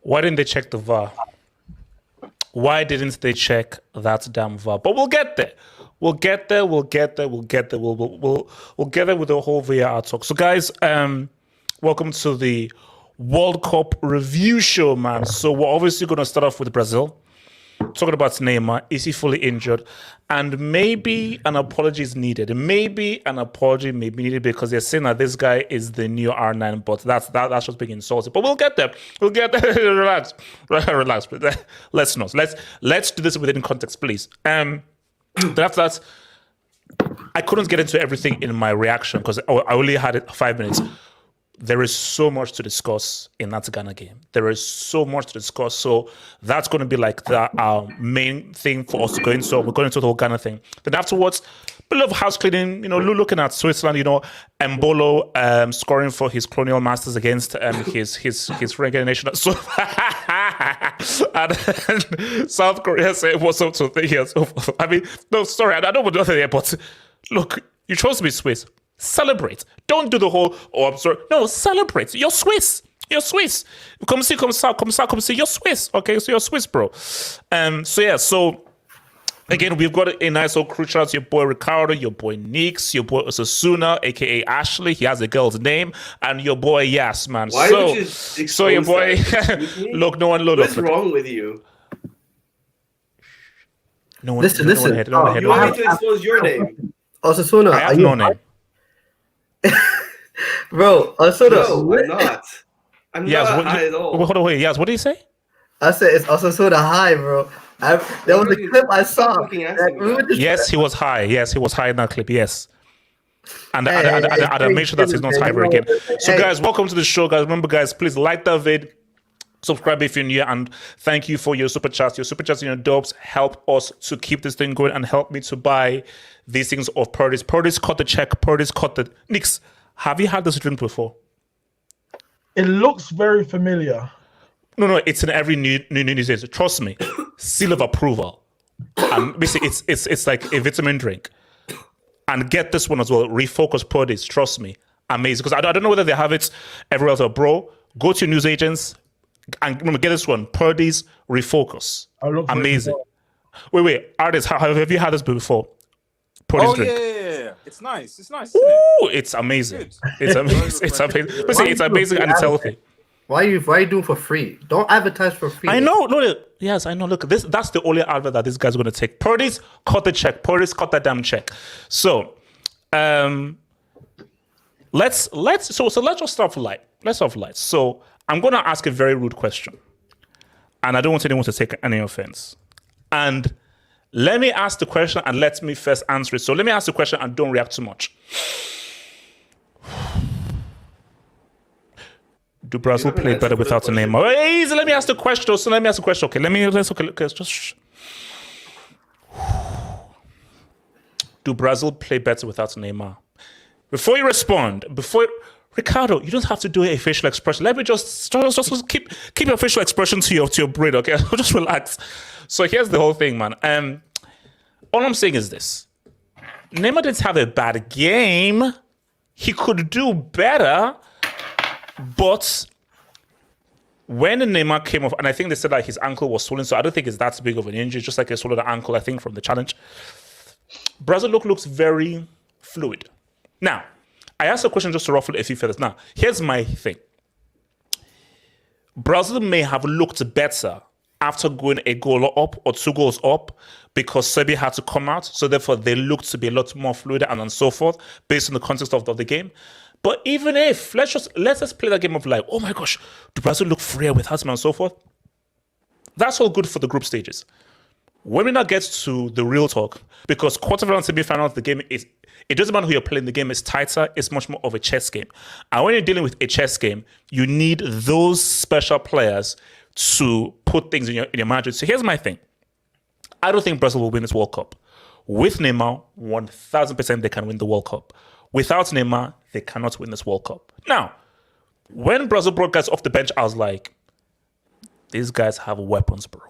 Why didn't they check the VAR? Why didn't they check that damn VAR? But we'll get there. We'll get there. We'll get there. We'll get there. We'll get there with the whole VAR talk. So, guys, welcome to the World Cup review show, man. So we're obviously going to start off with Brazil. Talking about Neymar, is he fully injured? And maybe an apology is needed. Maybe an apology may be needed because they're saying that this guy is the new R9, but that's just being insulted. But we'll get there. We'll get there. Relax. Let's not. Let's do this within context, please. After that, I couldn't get into everything in my reaction because I only had 5 minutes. There is so much to discuss in that Ghana game. There is so much to discuss. So that's going to be like our main thing for us to go into. So we're going into the whole Ghana thing. Then afterwards, a bit of house cleaning, looking at Switzerland, Mbolo scoring for his colonial masters against his regular nation. So and then South Korea saying what's up to the years. I mean, no, sorry, I don't want to do that, but look, you chose to be Swiss. Celebrate. Don't do the whole, I'm sorry. No, celebrate. You're Swiss. You're Swiss. Come see. You're Swiss. Okay, so you're Swiss, bro. So again, we've got a nice old crew. Shout out to your boy Ricardo, your boy Nix, your boy Osasuna, aka Ashley. He has a girl's name, and your boy Yas, man. Why would you so your boy. Look, no one. What's wrong with you? No one. Listen. You want me to expose your name? Osasuna, I have no name. Bro, Osasuna. No, I'm not. I'm not high at all. Hold on, wait. Yes, what did you say? I said it's Osasuna high, bro. There was a clip I saw. Yes, he was high. Yes, he was high in that clip. Yes. And I make sure that he's not high again. So, guys, welcome to the show, guys. Remember, guys, please like that vid. Subscribe if you're new, and thank you for your super chats. Your super chats and your dopes help us to keep this thing going and help me to buy these things of Purdy's. Purdy's cut the check. Purdy's cut the Nix. Have you had this drink before? It looks very familiar. No, it's in every new news. Trust me, seal of approval. And basically, it's like a vitamin drink. And get this one as well. Refocus Purdy's. Trust me, amazing. Because I don't know whether they have it everywhere else. Bro, go to your news agents. And remember, get this one, Purdy's Refocus. Amazing. Wait, artists, have you had this before? Purdy's drink. Yeah. It's nice. It's nice, isn't it? Ooh, it's amazing. Good. It's amazing. It's amazing. But see, it's amazing and it's healthy. Why are you doing for free? Don't advertise for free. I know. No, yes, I know. Look, that's the only advert that this guy's going to take. Purdy's cut the check. Purdy's cut that damn check. So, let's just start off light. Let's start off light. So, I'm going to ask a very rude question, and I don't want anyone to take any offense. And let me ask the question, and let me first answer it. So, let me ask the question, and don't react too much. Do Brazil play better without a Neymar? Hey, easy. Let me ask the question. Okay, let's just. Do Brazil play better without Neymar? Before you respond, Ricardo, you don't have to do a facial expression. Let me just keep your facial expression to your brain, okay? Just relax. So here's the whole thing, man. All I'm saying is this: Neymar didn't have a bad game. He could do better. But when Neymar came off, and I think they said that his ankle was swollen, so I don't think it's that big of an injury, just like a swollen ankle, I think, from the challenge. Brazil looks very fluid. Now, I asked a question just to ruffle a few feathers. Now, here's my thing. Brazil may have looked better after going a goal up or 2 goals up because Serbia had to come out, so therefore they looked to be a lot more fluid and so forth, based on the context of the game. But even if, let's just play that game of like, oh my gosh, do Brazil look freer with Hazard and so forth? That's all good for the group stages. When we now get to the real talk, because quarterfinal and semi-final, the game is, it doesn't matter who you're playing, the game is tighter, it's much more of a chess game. And when you're dealing with a chess game, you need those special players to put things in your margin. So here's my thing. I don't think Brazil will win this World Cup. With Neymar, 1,000% they can win the World Cup. Without Neymar, they cannot win this World Cup. Now, when Brazil brought guys off the bench, I was like, these guys have weapons, bro.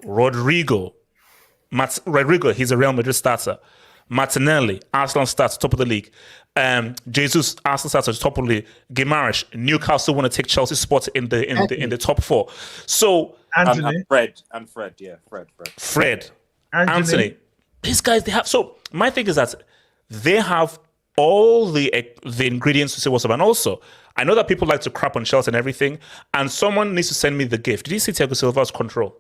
Rodrigo, he's a Real Madrid starter. Martinelli, Arsenal starts top of the league. Jesus, Arsenal starts at the top of the league. Guimaraes, Newcastle want to take Chelsea's spot in the top 4. So Anthony, Fred. Anthony. These guys, they have. So my thing is that they have all the ingredients to say what's up. And also, I know that people like to crap on Chelsea and everything, and someone needs to send me the gift. Did you see Thiago Silva's control?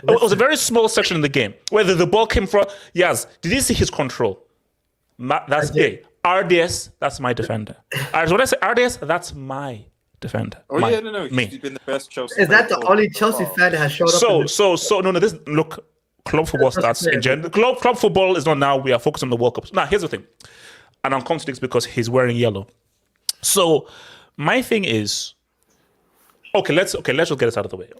It was a very small section in the game where the ball came from. Yes, did you see his control? That's gay. RDS, that's my defender. When I say RDS, that's my defender. Oh, no, he's been the best Chelsea. Is that the only Chelsea fan that has showed up? No. This look, club football starts in general. Club football is not now. We are focused on the World Cup. Now, here's the thing. And I'm coming to this because he's wearing yellow. So my thing is, let's just get this out of the way.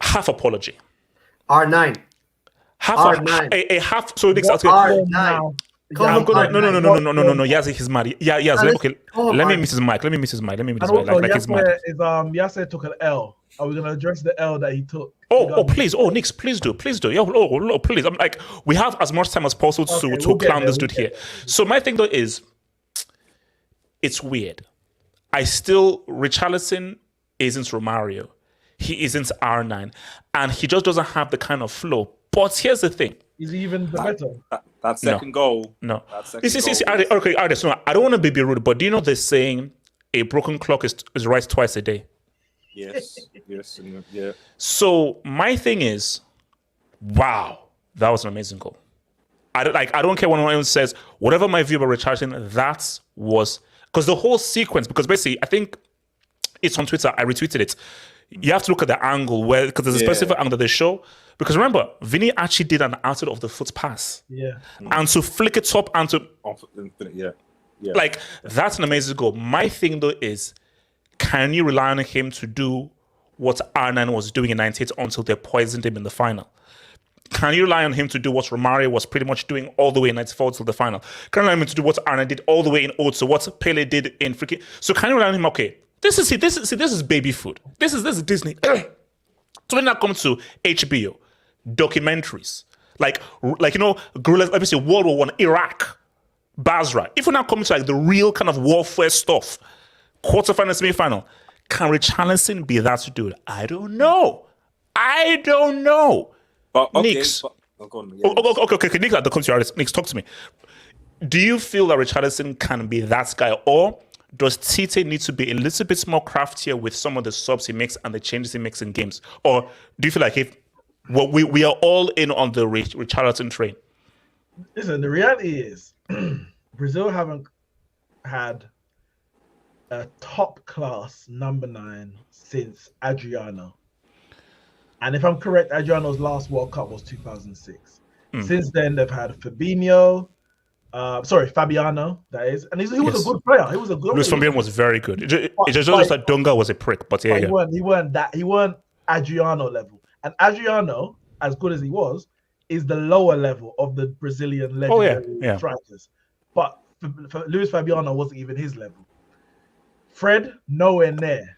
Half apology. R9. R9. A half. So it's R9. I'm gonna no. Yazzie, he's mad. Yeah. Let me miss his mic. And also, Yasser took an L. Are we gonna address the L that he took? Please. Nix, please do. Yeah, please. I'm like, we have as much time as possible to clown this dude here. So my thing though is, it's weird. Richarlison isn't Romario. He isn't R9. And he just doesn't have the kind of flow. But here's the thing. Is he even the better? That second goal. No. I don't want to be rude, but do you know they're saying a broken clock is right twice a day? Yes. Yeah. So my thing is, wow, that was an amazing goal. I don't care when anyone says, whatever my view about Richarlison, that was... Because the whole sequence, because basically, I think it's on Twitter, I retweeted it. You have to look at the angle because there's a specific angle that they show. Because remember, Vinny actually did an outside of the foot pass. Yeah. And to flick it up and to... Yeah. Like, that's an amazing goal. My thing, though, is, can you rely on him to do what R9 was doing in 98 until they poisoned him in the final? Can you rely on him to do what Romario was pretty much doing all the way in 94 till the final? Can you rely on him to do what R9 did all the way in 02, what Pele did in freaking... So can you rely on him, okay, this is baby food. This is Disney. So when that comes to HBO, documentaries, like guerrillas, let me say World War I, Iraq, Basra. If we're not coming to like the real kind of warfare stuff, quarterfinal, semi-final, can Richarlison be that dude? I don't know. But okay, Nix. go on. Yeah. Okay. Nick, the country artist. Nick, talk to me. Do you feel that Richarlison can be that guy, or does Tite need to be a little bit more craftier with some of the subs he makes and the changes he makes in games? Or do you feel like we are all in on the Richarlison train? Listen, the reality is Brazil haven't had a top class number 9 since Adriano. And if I'm correct, Adriano's last World Cup was 2006. Since then, they've had Fabiano, that is. And he was a good player. He was a good Luis Fabiano was very good. It just like Dunga was a prick, but yeah. He weren't Adriano level. And Adriano, as good as he was, is the lower level of the Brazilian legendary strikers. But for Luis Fabiano wasn't even his level. Fred, nowhere near.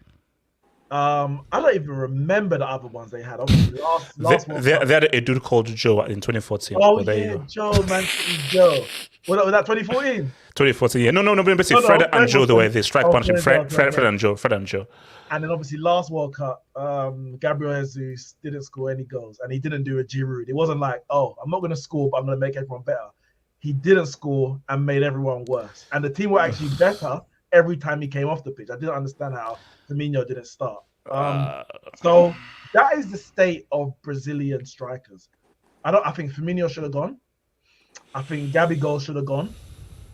I don't even remember the other ones they had. Obviously, they had a dude called Joe in 2014. Oh, yeah, Joe, man, Joe. Was that 2014? 2014, yeah. No, basically Fred and Joe, the way they strike punch. Fred and Joe. And then obviously last World Cup, Gabriel Jesus didn't score any goals, and he didn't do a Giroud. It wasn't like, oh, I'm not going to score, but I'm going to make everyone better. He didn't score and made everyone worse. And the team were actually better every time he came off the pitch. I didn't understand how Firmino didn't start. So that is the state of Brazilian strikers. I think Firmino should have gone. I think Gabigol should have gone.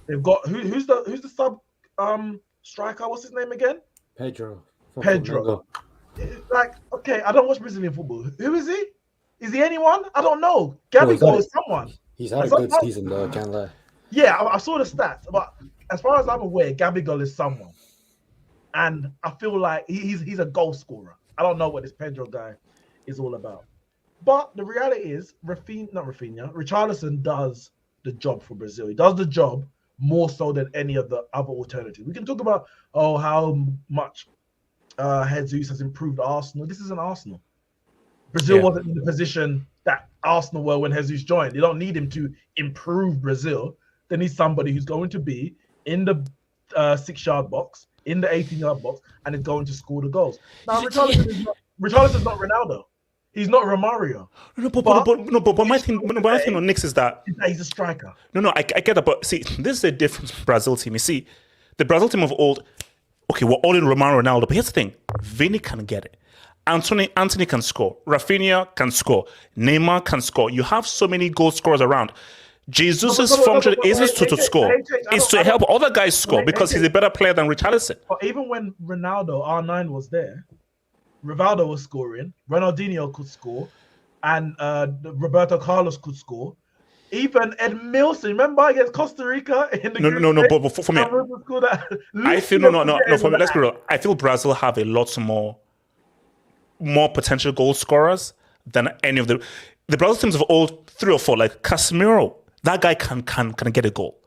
They've got who's the sub striker? What's his name again? Pedro. Like, okay, I don't watch Brazilian football. Who is he? Is he anyone? I don't know. Gabigol is someone. He's had a good season though, I can't lie. Yeah, I saw the stats, but as far as I'm aware, Gabigol is someone. And I feel like he's a goal scorer. I don't know what this Pedro guy is all about. But the reality is, Richarlison does the job for Brazil. He does the job more so than any of the other alternatives. We can talk about, how much Jesus has improved Arsenal. This isn't Arsenal. Brazil wasn't in the position that Arsenal were when Jesus joined. They don't need him to improve Brazil. They need somebody who's going to be in the 6-yard box, in the 18-yard box, and is going to score the goals. Now, Richarlison's not Ronaldo. He's not Romario. But my thing on Knicks is that he's a striker. No, I get that, but see, this is the difference with Brazil team. You see, the Brazil team of old, okay, we're all in Romario, Ronaldo, but here's the thing: Vini can get it. Anthony can score. Rafinha can score. Neymar can score. You have so many goal scorers around. Jesus' function isn't to score. It's to help other guys score because he's a better player than Richarlison. But even when Ronaldo, R9, was there, Rivaldo was scoring, Ronaldinho could score, and Roberto Carlos could score. Even Edmilson, remember against Costa Rica in the No. But for me, I feel no. For me, let's be real. I feel Brazil have a lot more potential goal scorers than any of the Brazil teams of old, 3 or 4, like Casemiro. That guy can get a goal.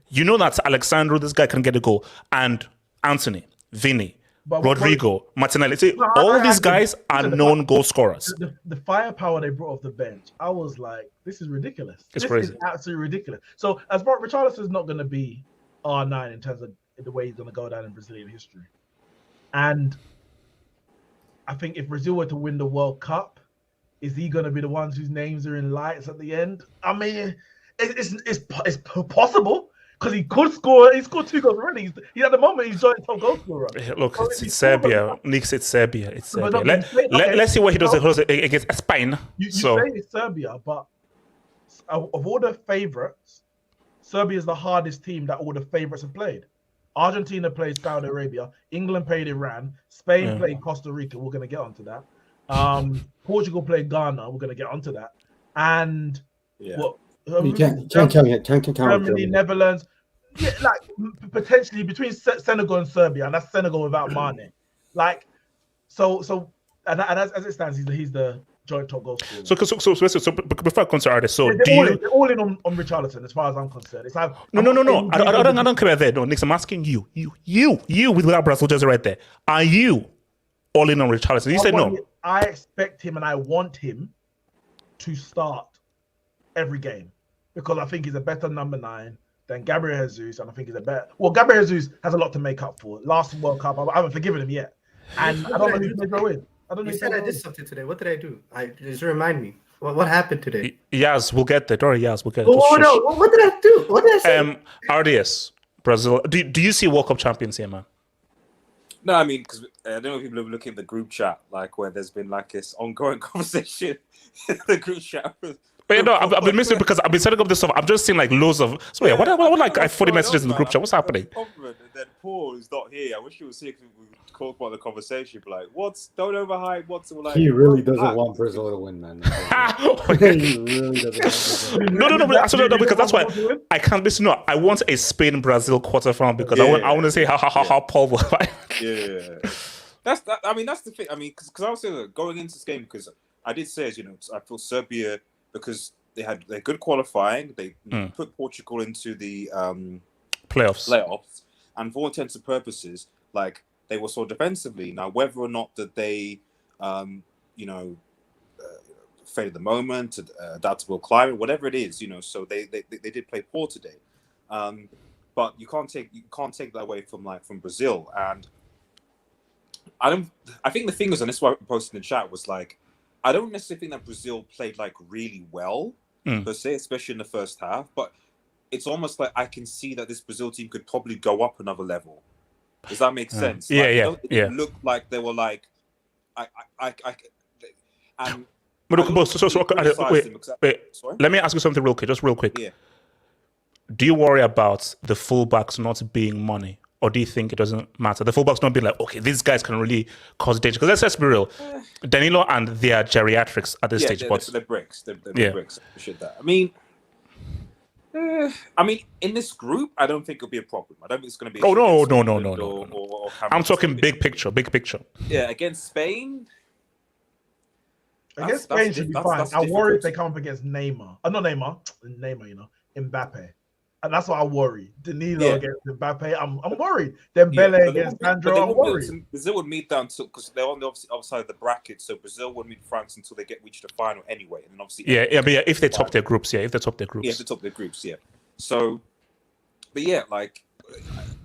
You know that Alexandro, this guy can get a goal, and Anthony, Vini. Rodrigo, Martinelli. See, all these guys are known goal scorers. The firepower they brought off the bench, I was like, this is ridiculous. It's crazy. Is absolutely ridiculous. So, as far Richarlison is not going to be R9 in terms of the way he's going to go down in Brazilian history. And I think if Brazil were to win the World Cup, is he going to be the ones whose names are in lights at the end? I mean, it's possible. Because he could score. He scored 2 goals already. He's at the moment, he's joint top goal scorer. Look, it's Serbia. Nick, it's Serbia. Let's see what he does against Spain. You say it's Serbia, but of all the favourites, Serbia is the hardest team that all the favourites have played. Argentina played Saudi Arabia. England played Iran. Spain played Costa Rica. We're going to get onto that. Portugal played Ghana. We're going to get onto that. And you can't count Germany, Netherlands, like potentially between Senegal and Serbia, and that's Senegal without Mane. Like, so, and as it stands, he's the joint top goal scorer. So before I come to artists, they're all in on Richarlison, as far as I'm concerned. It's like no. I don't care about that. No, Nick, I'm asking you with that Brazil jersey right there. Are you all in on Richarlison? You said no. I expect him and I want him to start every game. Because I think he's a better number 9 than Gabriel Jesus, and I think he's a better. Well, Gabriel Jesus has a lot to make up for. Last World Cup, I haven't forgiven him yet, and I don't know who they go in. You said I did something today. What did I do? Just remind me. What happened today? Yes, we'll get there. Don't worry, yes, we'll get there. Oh Just no! shush. What did I do? What did I say? RDS, Brazil. Do you see World Cup champions here, man? No, I mean, because I don't know if people are looking at the group chat, like where there's been like this ongoing conversation in the group chat. But you know, I've been missing because I've been setting up this stuff. I'm just seeing like loads of. So yeah, what like I 40 messages in the group chat. What's happening? And then Paul is not here. I wish he was here because we would talk about the conversation. But like, don't overhype. What's like? He really doesn't want Brazil to win, man. He really doesn't want Brazil to win. No, because that's why I can't listen. No, I want a Spain-Brazil quarterfinal because I want to say how Paul will. Yeah. That's that. I mean, that's the thing. I mean, because I was saying that going into this game, because I did say, I feel Serbia, because they're good qualifying. They put Portugal into the playoffs, and for all intents and purposes, like they were so defensively. Now, whether or not that they, faded the moment, adaptable climate, whatever it is, so they did play poor today. But you can't take that away from Brazil. And I think the thing is, and this is what I posted in the chat, was like, I don't necessarily think that Brazil played like really well per se, especially in the first half. But it's almost like I can see that this Brazil team could probably go up another level. Does that make sense? It looked like they were like, and. Wait. Let me ask you something real quick. Yeah. Do you worry about the fullbacks not being money, or do you think it doesn't matter? The fullbacks not being like, okay, these guys can really cause danger. Because let's be real, Danilo and their geriatrics at this stage, but they're bricks. They're bricks. I appreciate that. I mean, in this group, I don't think it'll be a problem. I don't think it's going to be. No. I'm talking big picture. Yeah, against Spain. Against Spain should be fine. I worry if they come up against Neymar. Not Neymar, Mbappe. And that's what I worry. Danilo against Mbappe. I'm worried. Dembele against Sandro. I'm worried. Brazil would meet down because they're on the other side of the bracket. So Brazil would meet France until they reach the final anyway. And then obviously, if they top their groups, if they top their groups, So, but yeah, like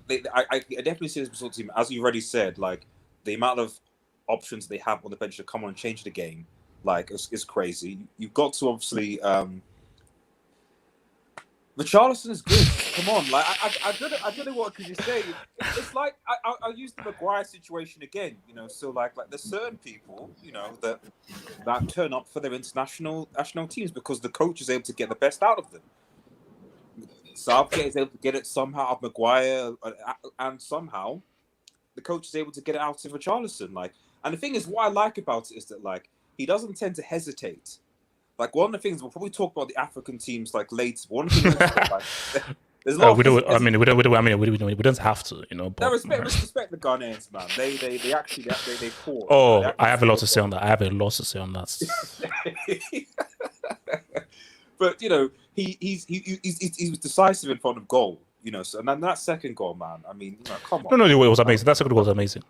I definitely see this Brazil team, as you already said, like the amount of options they have on the bench to come on and change the game, like it's crazy. You've got to obviously. Richarlison is good. Come on, like I don't know what could you say. It's like I use the Maguire situation again. So like there's certain people, that turn up for their national teams because the coach is able to get the best out of them. Southgate is able to get it somehow out of Maguire, and somehow the coach is able to get it out of Richarlison. Like, and the thing is, what I like about it is that like he doesn't tend to hesitate. Like one of the things we'll probably talk about the African teams like later. One thing there's a lot. We don't have to, But, no, respect the Ghanaians, man. They actually pour. Oh, I have a lot to say on that. But he was decisive in front of goal. So and then that second goal, man. I mean, come on. No, it was amazing. That second goal was amazing.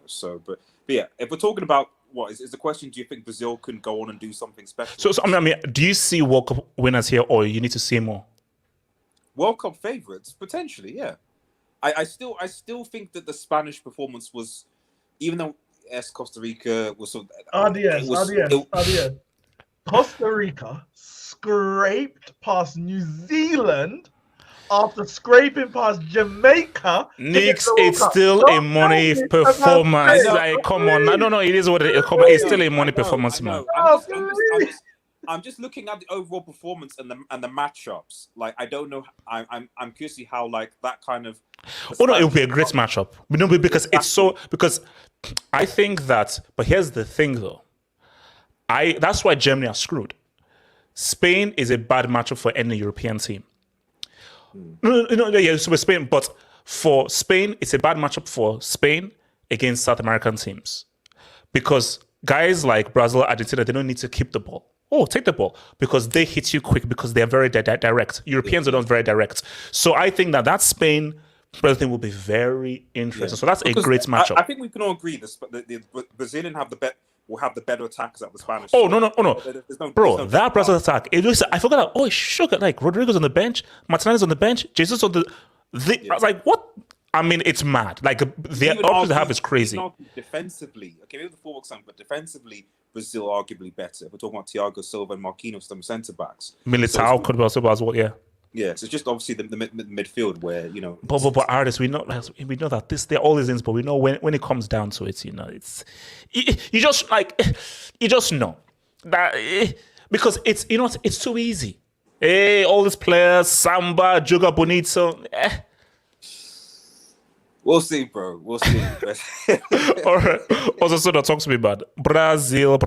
So, but yeah, if we're talking about what is the question? Do you think Brazil can go on and do something special? So do you see World Cup winners here, or you need to see more? World Cup favorites, potentially, yeah. I still think that the Spanish performance was, even though Costa Rica was sort of, Costa Rica scraped past New Zealand after scraping past Jamaica. Nix, it's still a money performance. Like, come on. No, it is what it is. It's still a money performance, man. I'm just looking at the overall performance and the matchups. Like, I don't know. I'm curious to see how like that kind of. It will be a great matchup. Because I think that. But here's the thing, though. That's why Germany are screwed. Spain is a bad matchup for any European team. So Spain, but for Spain, it's a bad matchup for Spain against South American teams because guys like Brazil, Argentina, they don't need to keep the ball. Take the ball because they hit you quick because they're very direct. Europeans are not very direct. So I think that Spain Brazil thing will be very interesting. So that's a great matchup. I think we can all agree the Brazilian will have the better attackers at the Spanish. No. Bro, that Brazil attack. I forgot that. It shook. Like Rodrigo's on the bench, Martinez on the bench, Jesus on the. I was like, what? I mean, it's mad. Like the Even options they argue- have is crazy. even argue defensively, okay, maybe the fullback some, but defensively, Brazil arguably better. We're talking about Thiago Silva and Marquinhos, them centre backs. Militao could be also as well. Yeah. Yeah, so it's just obviously the midfield where But artists, we know that they're all these things, but we know when it comes down to it, it's you just know that because it's it's too easy. Hey, all these players, Samba, Joga Bonito. We'll see, bro. We'll see. All right. Also, so that talks to me about Brazil.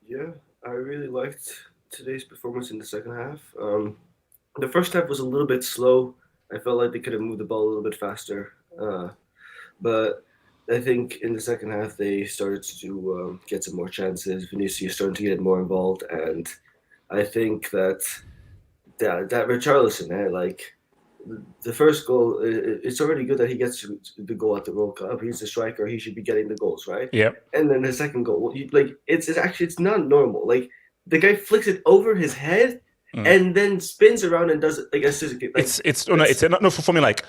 Yeah, I really liked today's performance in the second half. The first half was a little bit slow. I felt like they could have moved the ball a little bit faster. But I think in the second half they started to get some more chances. Vinicius started to get more involved, and I think that Richarlison, like the first goal, it's already good that he gets the goal at the World Cup. He's the striker; he should be getting the goals, right? Yeah. And then the second goal, it's not normal. Like the guy flicks it over his head and then spins around and does it like a scissor kick. Like, for me, like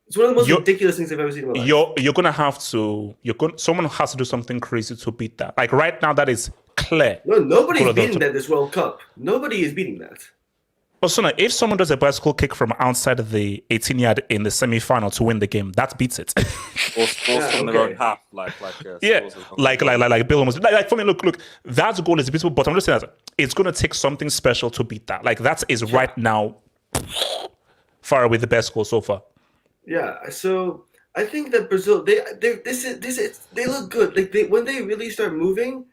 it's one of the most ridiculous things I've ever seen in my life. You're gonna have to. Someone has to do something crazy to beat that. Like right now, that is clear. No, nobody's beating that this World Cup. Nobody is beating that. But so now, if someone does a bicycle kick from outside of the 18-yard in the semi-final to win the game, that beats it. or from their own half, like Bill almost like for me. Look, that goal is beatable. But I'm just saying that it's gonna take something special to beat that. Like that is right now far away the best goal so far. Yeah, so I think that Brazil, they look good. Like when they really start moving,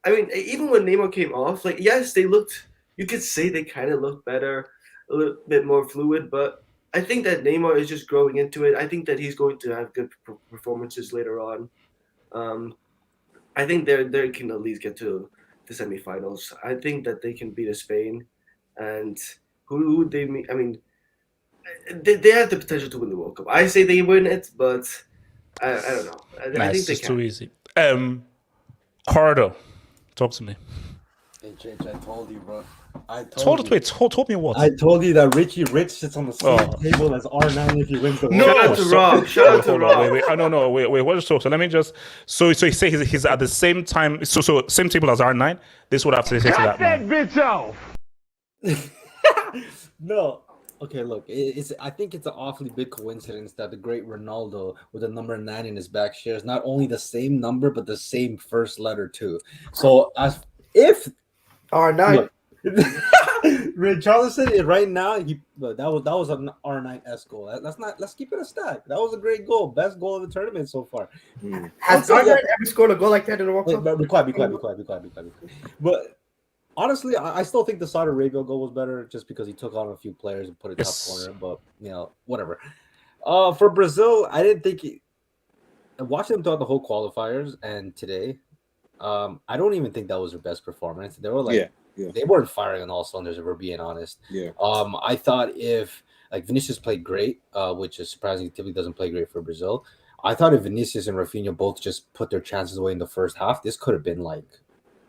I mean, even when Neymar came off, like yes, they looked. You could say they kind of look better, a little bit more fluid, but I think that Neymar is just growing into it. I think that he's going to have good performances later on. I think they can at least get to the semifinals. I think that they can beat Spain, and who would they meet? I mean, they have the potential to win the World Cup. I say they win it, but I don't know. I think they it's can. too easy. Cardo, talk to me. Hey, Chich, I told you, bro. Told me what? I told you that Richie Rich sits on the same table as R9 if he wins the World Shout Cup. out to Rob. Shout out to Rob. Wait. No. Wait. What is so? So let me just. So you say he's at the same time. So same table as R9. This would have to say to that man. bitch off. No. Okay, look, I think it's an awfully big coincidence that the great Ronaldo with the number 9 in his back shares not only the same number but the same first letter too. So if R9. Richarlison right now, that was an R9S goal. Let's keep it a stack. That was a great goal, best goal of the tournament so far. Has R9 ever scored a goal like that in the World Cup? Be quiet. But honestly, I still think the Saudi Arabia goal was better just because he took on a few players and put it top corner. But whatever. For Brazil, I didn't think watching them throughout the whole qualifiers and today, I don't even think that was their best performance. They were like, they weren't firing on all cylinders, if we're being honest. Yeah. I thought if Vinicius played great, which is surprising, typically doesn't play great for Brazil. I thought if Vinicius and Rafinha both just put their chances away in the first half, this could have been like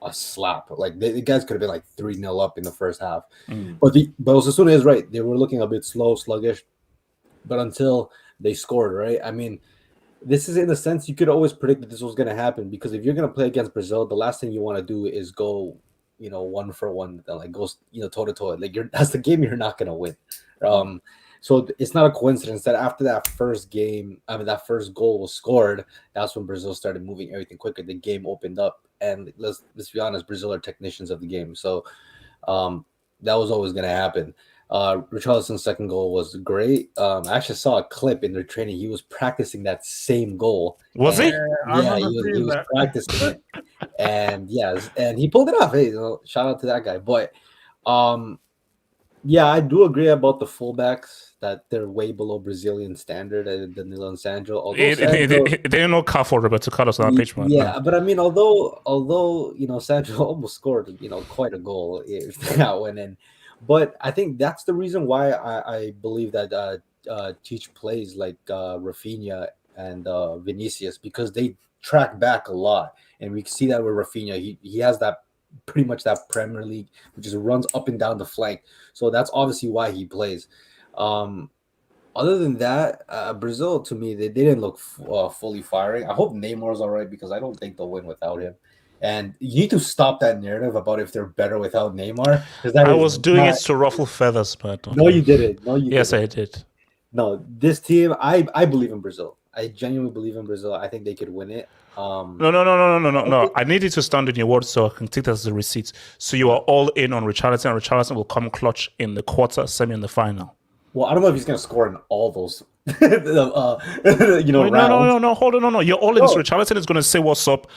a slap. Like the guys could have been like 3-0 up in the first half. But Osasuna is right. They were looking a bit slow, sluggish, but until they scored, right? I mean, this is in the sense you could always predict that this was going to happen because if you're going to play against Brazil, the last thing you want to do is go, 1-for-1, like go, toe to toe. Like that's the game you're not going to win. So it's not a coincidence that after that first game, that first goal was scored, that's when Brazil started moving everything quicker. The game opened up, and let's be honest, Brazil are technicians of the game, so that was always going to happen. Richarlison's second goal was great. I actually saw a clip in their training. He was practicing that same goal. Was he? Yeah, he was practicing it. And and he pulled it off. Hey, shout out to that guy. But I do agree about the fullbacks that they're way below Brazilian standard at Danilo and Sandro. They didn't know Carfor Roberto Carlos on that pitch, man. Yeah, but I mean, although Sandro almost scored, quite a goal if that went in. But I think that's the reason why I believe that Teach plays like Rafinha and Vinicius, because they track back a lot, and we can see that with Rafinha. He has that pretty much that Premier League, which is runs up and down the flank. So that's obviously why he plays. Other than that, Brazil to me they didn't look fully firing. I hope Neymar's all right because I don't think they'll win without him. And you need to stop that narrative about if they're better without Neymar. I was doing it to ruffle feathers, but okay. No, you didn't. No, you yes, didn't. I did. No, this team, I believe in Brazil. I genuinely believe in Brazil. I think they could win it. No. I need you to stand in your words so I can take that as the receipts. So you are all in on Richarlison. Richarlison will come clutch in the quarter, semi, and the final. Well, I don't know if he's going to score in all those, Wait, rounds. No, hold on. You're all in. So Richarlison is going to say what's up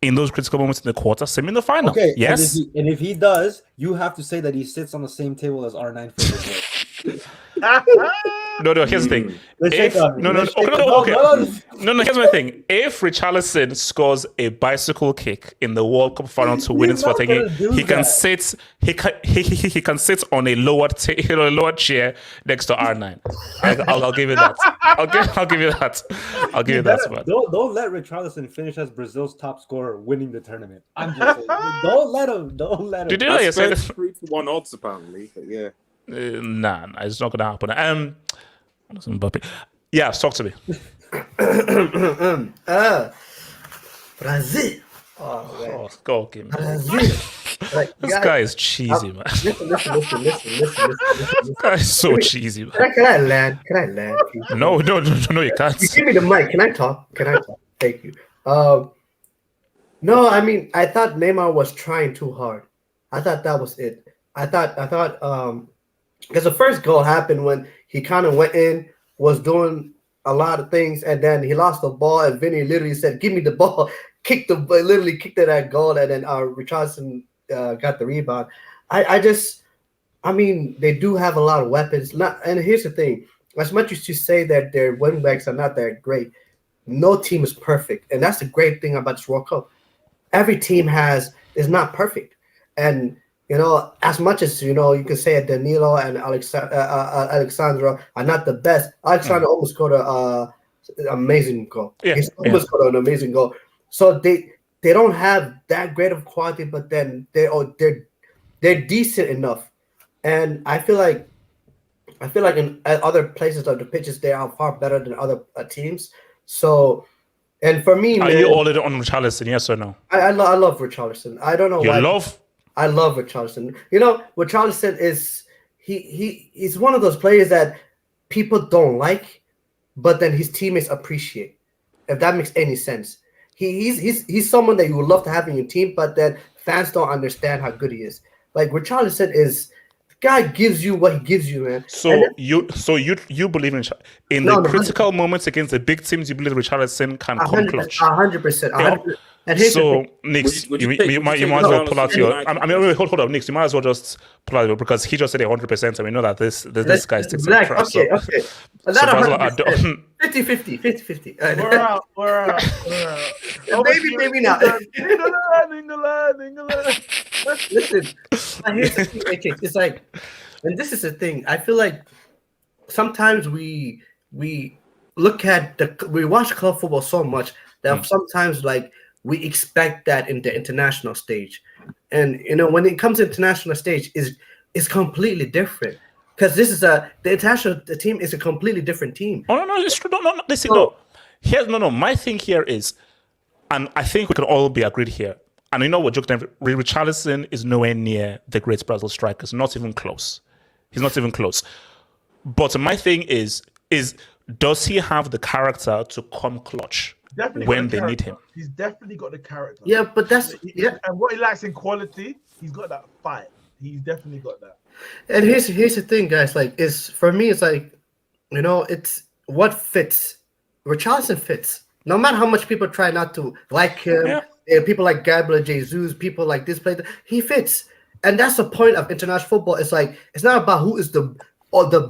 in those critical moments in the quarter, semi, in the final. Okay, yes. And if he does, you have to say that he sits on the same table as R9 for Brazil. No. Here's the thing. Here's my thing. If Richarlison scores a bicycle kick in the World Cup final to win it for thingy, he can sit. He can sit on a lower chair next to R9. I'll give you that. I'll give you that. I'll give you that. Man. Don't let Richarlison finish as Brazil's top scorer, winning the tournament. I'm just saying. Don't let him. Did you know you said 3-1 odds apparently? But yeah. Nah, it's not gonna happen. Yeah, talk to me. Brazil. Oh, go, give me. Brazil. Like, This guy is cheesy, man. Listen. This guy is so cheesy, man. Can I land? Please? No, you can't. You give me the mic. Can I talk? Thank you. No, I mean, I thought Neymar was trying too hard. I thought that was it. I thought, because the first goal happened when he kind of went in, was doing a lot of things, and then he lost the ball, and Vinny literally said, "Give me the ball," literally kicked it at goal, and then Richarlison got the rebound. I mean, they do have a lot of weapons. And here's the thing: as much as you say that their wing backs are not that great, no team is perfect, and that's the great thing about this World Cup. Every team is not perfect, and as much as you can say that Danilo and Alexandro are not the best. Alexandro almost scored an amazing goal. Yeah, He's almost scored an amazing goal. So they don't have that great of quality, but then they're decent enough. And I feel like in other places of the pitches they are far better than other teams. So, and for me, are you all in on Richarlison? Yes or no? I love Richarlison. I don't know why. I love Richarlison. Richarlison is he's one of those players that people don't like, but then his teammates appreciate. If that makes any sense, he's someone that you would love to have in your team, but then fans don't understand how good he is. Like Richarlison is. Guy gives you what he gives you, man. So you believe in the critical moments against the big teams. You believe Richarlison can come clutch. 100%. And so, Nix, you might as well pull out your. Hold up, Nix. You might as well just pull out your because he just said 100%, and we know that this guy sticks in crap. Okay. Not 100%. 50-50. We're out. Maybe not. Listen, here's the thing, AK. It's like, and this is the thing. I feel like sometimes we look at we watch club football so much that sometimes we expect that in the international stage, and when it comes to international stage is completely different because this is the international team is a completely different team. Oh no, it's true. No. Listen, no. My thing here is, and I think we can all be agreed here. And you know what, Richarlison is nowhere near the great Brazil strikers. Not even close. He's not even close. But my thing is does he have the character to come clutch when they need him? He's definitely got the character. Yeah, but that's and what he lacks in quality, he's got that fight. He's definitely got that. And here's the thing, guys. For me, it's it's what fits. Richarlison fits. No matter how much people try not to like him. Yeah. People like Gabriel Jesus, people like this player, he fits, and that's the point of international football. It's it's not about who is the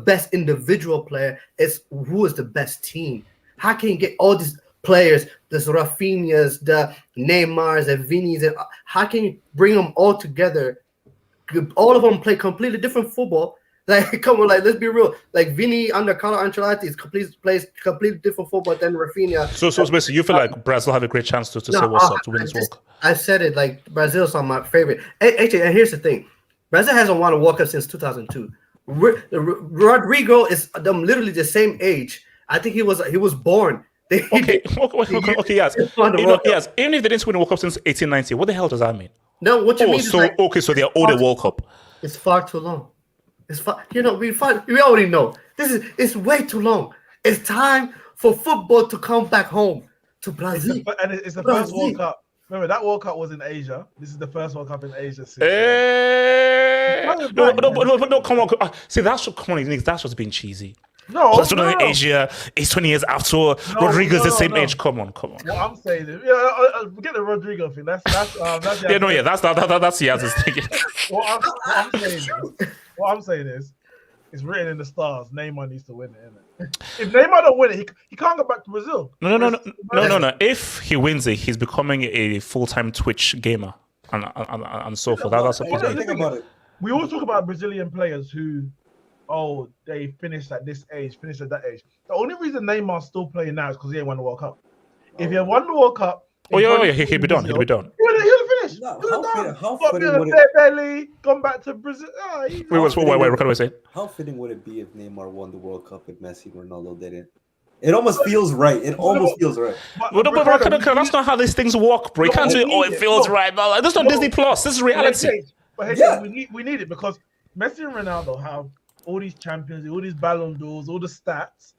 best individual player; it's who is the best team. How can you get all these players, the Rafinhas, the Neymars, and Vinny's, and how can you bring them all together? All of them play completely different football. Come on, let's be real. Vinny under Carlo Ancelotti plays completely different football than Rafinha. So basically, you feel like Brazil have a great chance to say what's up to win this World Cup. I said it. Brazil's on my favorite. Actually, and here's the thing: Brazil hasn't won a World Cup since 2002. Rodrigo is them literally the same age. I think he was born. Okay, yes. Yes, even if they didn't win the World Cup since 1890, what the hell does that mean? No, what you mean is so they're older World Cup. It's far too long. It's far. We already know it's way too long. It's time for football to come back home to Brazil. It's the first World Cup. Remember that World Cup was in Asia. This is the first World Cup in Asia. No, come on. See, that's just being cheesy. No, that's not in Asia. It's 20 years after Rodrigo's the same age. Come on. What I'm saying is, forget the Rodrigo thing. That's that's the answer thinking. What I'm saying is, it's written in the stars. Neymar needs to win it, innit? If Neymar don't win it, he can't go back to Brazil. No. If he wins it, he's becoming a full-time Twitch gamer and so forth. That's what think about it. We always talk about Brazilian players who, they finished at this age, finished at that age. The only reason Neymar's still playing now is because he ain't won the World Cup. If he had won the World Cup, he'd be done. He'd have finished. How fitting would it belly, gone back to Brazil. Wait, what can I say? How fitting would it be if Neymar won the World Cup if Messi and Ronaldo didn't? It almost feels right. That's not how these things work, bro. You can't say, it feels right. No, this is not Disney Plus. This is reality. But we need it because Messi and Ronaldo have all these champions, all these Ballon d'Ors, all the stats.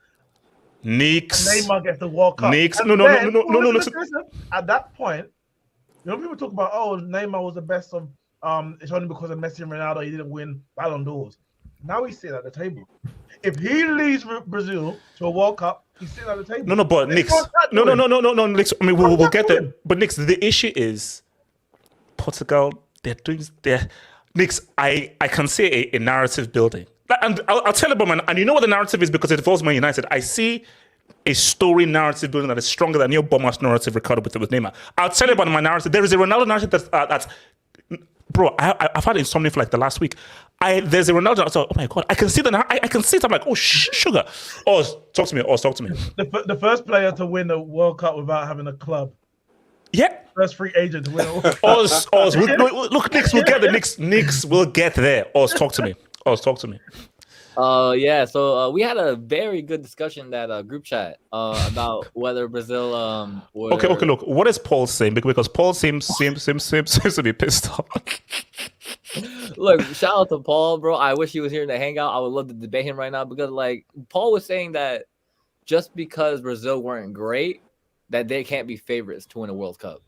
Neeks. Neymar gets the World Cup. Neeks. No. Listen. At that point, people talk about, Neymar was the best of. It's only because of Messi and Ronaldo he didn't win Ballon d'Ors. Now he's sitting at the table. If he leads Brazil to a World Cup, he's sitting at the table. No, but Nix. No, Nix. I mean, we'll get there. But Nix, the issue is Portugal. Nix, I can see a narrative building. And I'll tell you about and you know what the narrative is because it involves Man United. I see a story narrative building that is stronger than your Bombers narrative recorded with Neymar. I'll tell you about my narrative. There is a Ronaldo narrative that's bro, I've had insomnia for like the last week. There's a Ronaldo. So, oh my god, I can see that. I can see it. I'm like, sugar. Talk to me. The first player to win a World Cup without having a club. Yeah. First free agent to win a World Cup. Look, Knicks, we'll get there. Knicks, we'll get there. Talk to me. So we had a very good discussion in that group chat about whether Brazil would... Okay, look, what is Paul saying? Because Paul seems to be pissed off. Look, shout out to Paul, bro. I wish he was here to hang out. I would love to debate him right now because Paul was saying that just because Brazil weren't great, that they can't be favorites to win a World Cup.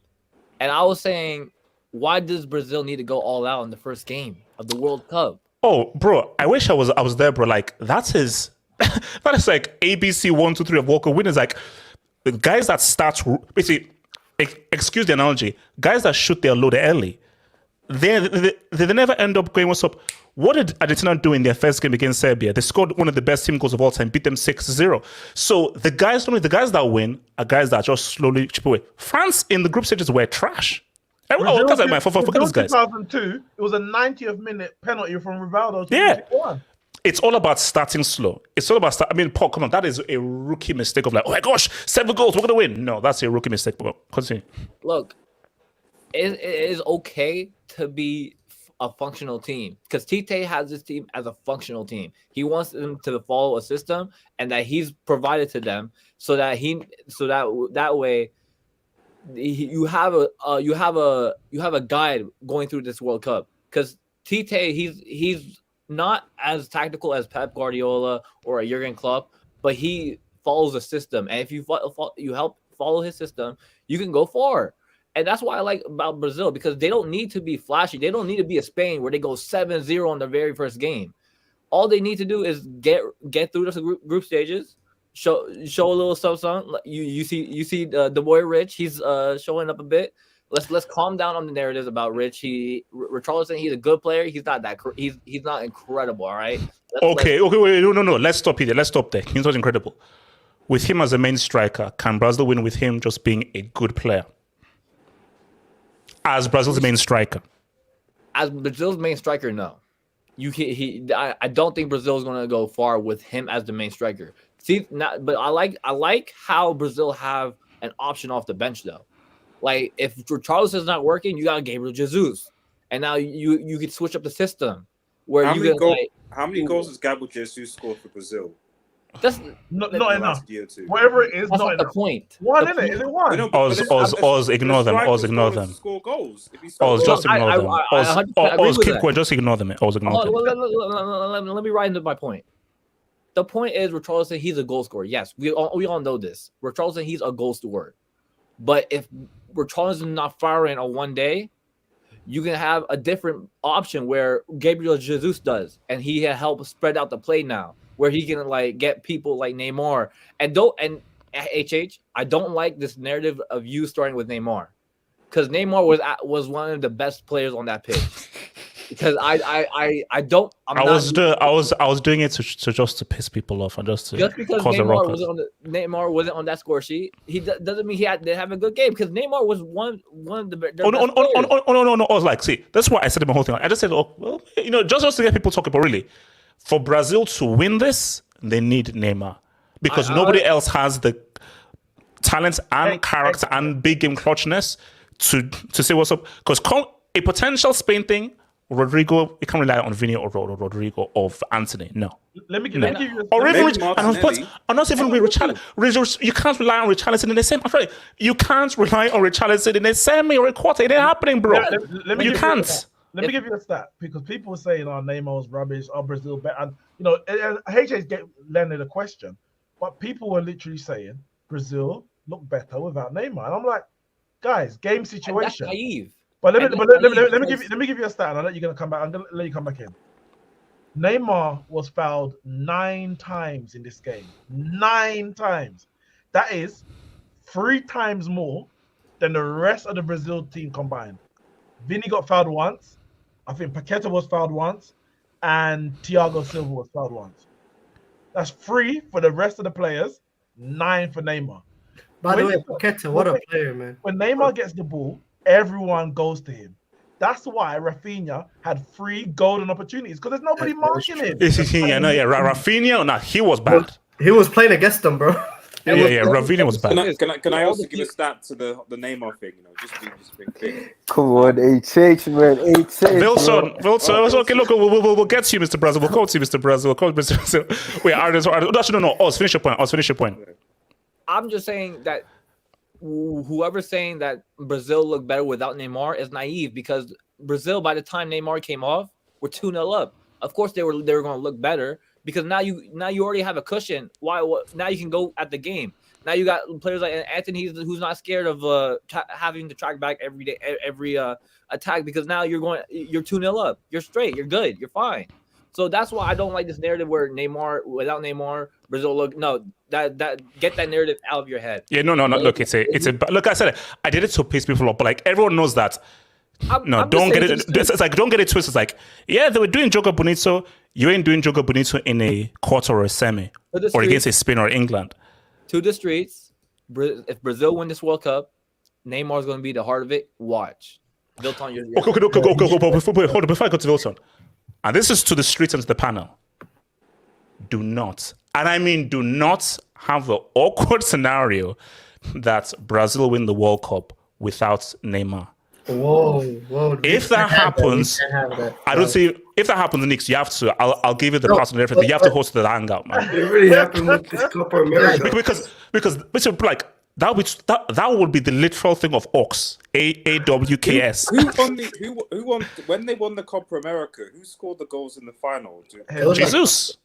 And I was saying, why does Brazil need to go all out in the first game of the World Cup? Oh, bro, I wish I was there, bro. Like, that is like ABC 1, 2, 3 of World Cup winners. Like, the guys that start, basically, excuse the analogy, guys that shoot their load early, they never end up going, what's up? What did Argentina do in their first game against Serbia? They scored one of the best team goals of all time, beat them 6-0. So the guys that win are guys that just slowly chip away. France in the group stages were trash. Forget those guys. 2002, it was a 90th minute penalty from Ronaldo. Yeah. It's all about starting slow. It's all about Paul, come on, that is a rookie mistake of like, oh my gosh, 7 goals, we're going to win. No, that's a rookie mistake. Continue. Look, it is okay to be a functional team because Tite has this team as a functional team. He wants them to follow a system and that he's provided to them so that way you have a guide going through this World Cup because Tite he's not as tactical as Pep Guardiola or a Jurgen Klopp, but he follows a system, and if you help follow his system, you can go far. And that's what I like about Brazil because they don't need to be flashy. They don't need to be a Spain where they go 7-0 on the very first game. All they need to do is get through the group stages. Show a little something. You see the boy Rich. He's showing up a bit. Let's calm down on the narratives about Rich. Richarlison, he's a good player. He's not he's not incredible. All right. Wait, no. Let's stop here. Let's stop there. He's not incredible. With him as a main striker, can Brazil win with him just being a good player? As Brazil's main striker. As Brazil's main striker, no. I don't think Brazil is going to go far with him as the main striker. But I like how Brazil have an option off the bench though. Like if Richarlison is not working, you got Gabriel Jesus, and now you could switch up the system. where How you many can like How many goals has Gabriel Jesus scored for Brazil? just Not in the enough. last year or two? Whatever it is, that's not not the enough. point. One, The isn't it? point- Is it one? No, but Oz, ignore them. Oz, ignore them. To score goals. If he Oz, scores just I- ignore I- them. I Oz, 100% agree Oz, with keep that. quiet. Just ignore them. Oz, ignore them. Let me write into my point. The point is, Richarlison, he's a goal scorer. Yes, we all know this. Richarlison, he's a goal scorer. But if Richarlison not firing on one day, you can have a different option where Gabriel Jesus does, and he can help spread out the play now, where he can like get people like Neymar and HH. I don't like this narrative of you starting with Neymar, because Neymar was one of the best players on that pitch. Because I was doing it to just to piss people off and just because cause a ruckus. Neymar wasn't on that score sheet. He doesn't mean he didn't have a good game, because Neymar was one of the best players. No. I was like, see, that's why I said my whole thing. I just said, oh, well, just to get people talking. But really, for Brazil to win this, they need Neymar, because nobody else has the talent and character and big game clutchness to say what's up. Because a potential Spain thing, Rodrigo, you can't rely on Vini or Rodrigo or Anthony. No. Let me give you Or Maybe even Martinelli. and not even with Richarlison. You can't rely on Richarlison in the same. I'm sorry, you can't rely on Richarlison in a semi or a quarter. It ain't happening, bro. You can't. Let me give you a stat, because people were saying, "Oh, Neymar's rubbish. Oh, Brazil better." And HH landed a question, but people were literally saying Brazil look better without Neymar, and I'm like, guys, game That's situation. naive. But let me give you a stat, and I'll let you come back. I'm gonna let you come back in. Neymar was fouled 9 times in this game. 9 times. That is 3 times more than the rest of the Brazil team combined. Vini got fouled once. I think Paqueta was fouled once, and Thiago Silva was fouled once. That's 3 for the rest of the players, 9 for Neymar. By the way, Paqueta, what a player, man. When Neymar gets the ball, everyone goes to him. That's why Rafinha had 3 golden opportunities, because there's nobody marking him. Rafinha, nah, he was bad. He was playing against them, bro. Rafinha was bad. Can I also give a stat to the Neymar thing? Just being clear. Come on, HH, man. HH. Wilson. Okay, look, we'll get to you, Mr. Brazil. We'll call to you, Mr. Brazil. We'll call Mr. Brazil. Wait, actually, no. Oz, finish your point. I'm just saying that whoever's saying that Brazil looked better without Neymar is naive, because Brazil, by the time Neymar came off, were 2-0 up. Of course, they were going to look better, because now you already have a cushion. Now you can go at the game. Now you got players like Anthony, who's not scared of having to track back every day, every attack, because now you're 2-0 up. You're straight. You're good. You're fine. So that's why I don't like this narrative where without Neymar, Brazil that get that narrative out of your head. Yeah, no. Look, look. I said I did it to piss people off, but like everyone knows that. Don't get it. It's like don't get it twisted. It's like, yeah, they were doing Jogo Bonito. You ain't doing Jogo Bonito in a quarter or a semi or against a Spain or England. To the streets. If Brazil win this World Cup, Neymar's going to be the heart of it. Watch. Wilton, Okay. Before I go to Wilton, and this is to the streets and to the panel. Do not, and I mean do not, have the awkward scenario that Brazil win the World Cup without Neymar. Whoa. If that happens, I don't see. If that happens, Nick, you have to. I'll give you the pass and everything. You have to host the hangout, man. It really happened with this Copa America. because like that would be the literal thing of AWKS. AWKS. Who won when they won the Copa America? Who scored the goals in the final? Jesus.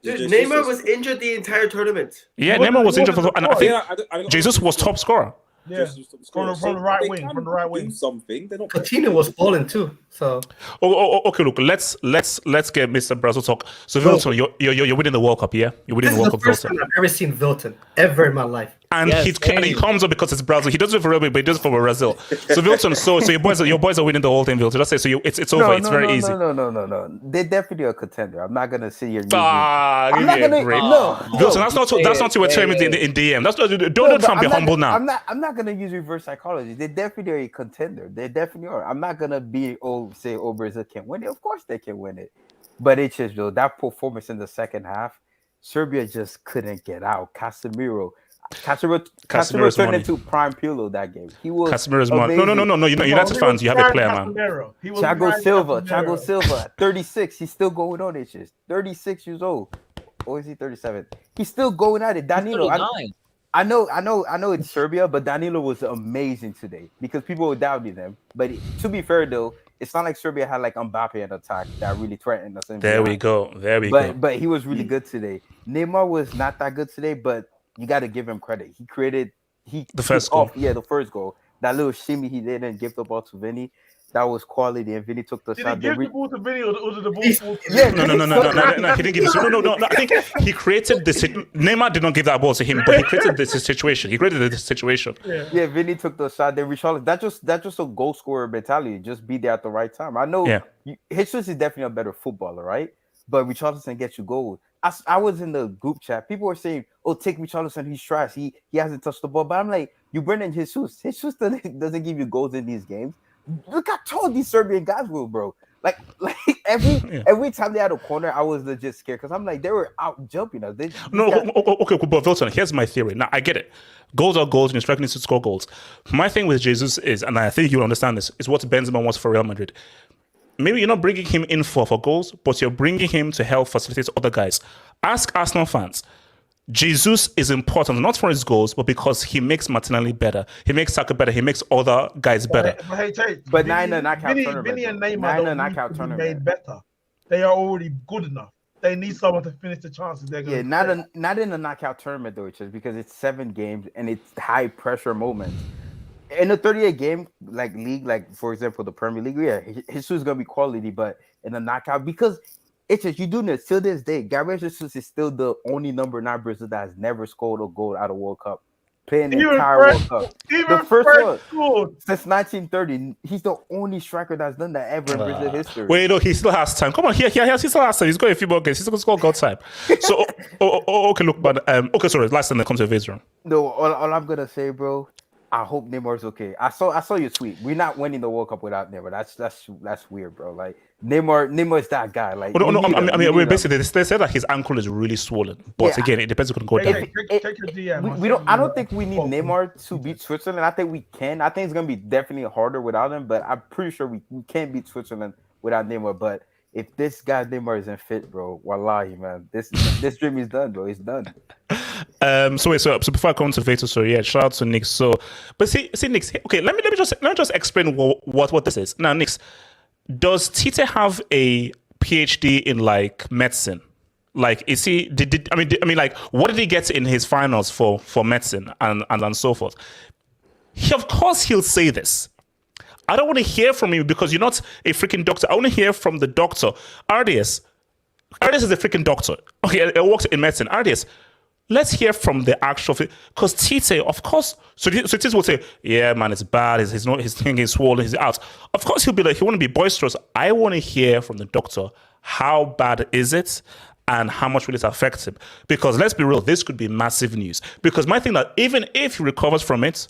Dude, Neymar was injured the entire tournament. Yeah, Neymar was injured and I think Jesus was top scorer. Yeah, from the right wing. From the right wing. Something. They're not. Coutinho was balling too. So. Okay. Look, let's get Mr. Brazil talk. So Wilton, you're winning the World Cup, yeah? You're winning the World Cup, Wilton. This is the first time I've ever seen Wilton ever in my life. And he comes up because it's Brazil. He does it for Real, but he does it for Brazil. So Wilton, so your boys are winning the whole thing, Wilton. Let's say so. It's over. It's very easy. No. They're definitely a contender. I'm not gonna sit here. I'm not gonna. Wilton, that's not what you were telling me in DM. That's not. Don't try and be humble now. I'm not gonna use reverse psychology. They definitely are a contender. They definitely are. I'm not gonna say Brazil can win it. Of course they can win it, but it's just that performance in the second half, Serbia just couldn't get out. Casemiro, Casemiro turned money. into prime Pirlo that game. He was Casemiro's money. No. United fans, you have a player, man. Thiago Silva, 36. He's still going on it. Just 36 years old. Or is he 37? He's still going at it. Danilo. I know it's Serbia, but Danilo was amazing today because people were doubting him. But to be fair, though, it's not like Serbia had like Mbappe in attack that really threatened us. There we go. But he was really good today. Neymar was not that good today, but you got to give him credit. The first goal. The first goal. That little shimmy he did and give the ball to Vinny. That was quality, and Vinny took the shot. Did he give the ball to Vinny or was it the ball? No. He didn't give it. No. I think he created this. Neymar did not give that ball to him, but he created this situation. Yeah, Vinny took the shot. Then Richarlison. That's just a goal scorer mentality. Just be there at the right time. I know. Yeah. Jesus is definitely a better footballer, right? But Richarlison gets you goals. I was in the group chat. People were saying, "Oh, take Richarlison. He's trash. He hasn't touched the ball." But I'm like, you bring in Jesus. Jesus doesn't give you goals in these games. Look how tall these Serbian guys were, bro. Like every time they had a corner, I was legit scared because I'm like, they were out jumping us. Okay, but Wilson, here's my theory. Now, I get it. Goals are goals, and you're striking to score goals. My thing with Jesus is, and I think you'll understand this, is what Benzema wants for Real Madrid. Maybe you're not bringing him in for goals, but you're bringing him to help facilitate other guys. Ask Arsenal fans. Jesus is important, not for his goals, but because he makes Martinelli better. He makes Saka better. He makes other guys better. But Vinny and Neymar don't need to be made better. They are already good enough. They need someone to finish the chances. Not in a knockout tournament though, just because it's 7 games and it's high pressure moments. In a 38 game league, like for example the Premier League, Jesus is gonna be quality, but in a knockout because. It's just you do this till this day. Gabriel Jesus is still the only number 9 Brazil that has never scored a goal out of World Cup. Playing the entire World Cup. The first one since 1930. He's the only striker that's done that ever in Brazil history. Wait, no, he still has time. Come on, he still has time. He's got a few more games. He's going to score God time. So, okay, look, but sorry. Last time that comes to Israel. No, all I'm gonna say, bro. I hope Neymar's okay. I saw your tweet. We're not winning the World Cup without Neymar. That's weird, bro. Like Neymar's that guy. Like basically they said that his ankle is really swollen. But again, it depends on going to go down. Take your DM. We don't. I don't think we need Neymar to beat Switzerland. I think we can. I think it's gonna be definitely harder without him. But I'm pretty sure we can beat Switzerland without Neymar. But if this guy Neymar isn't fit, bro, wallahi, man, this dream is done, bro. It's done. So before I come to Veto, shout out to Nick. But see, Nick. Okay, let me just explain what this is. Now, Nick, does Tite have a PhD in like medicine? Like, is he? What did he get in his finals for medicine and so forth? Of course, he'll say this. I don't want to hear from you because you're not a freaking doctor. I want to hear from the doctor. RDS is a freaking doctor. Okay, it works in medicine. RDS. Let's hear from the actual, because Tite, of course, so Tite will say, yeah, man, it's bad. His thing is swollen. He's out. Of course, he'll be like, he want to be boisterous. I want to hear from the doctor, how bad is it, and how much will it affect him? Because let's be real, this could be massive news. Because my thing that even if he recovers from it,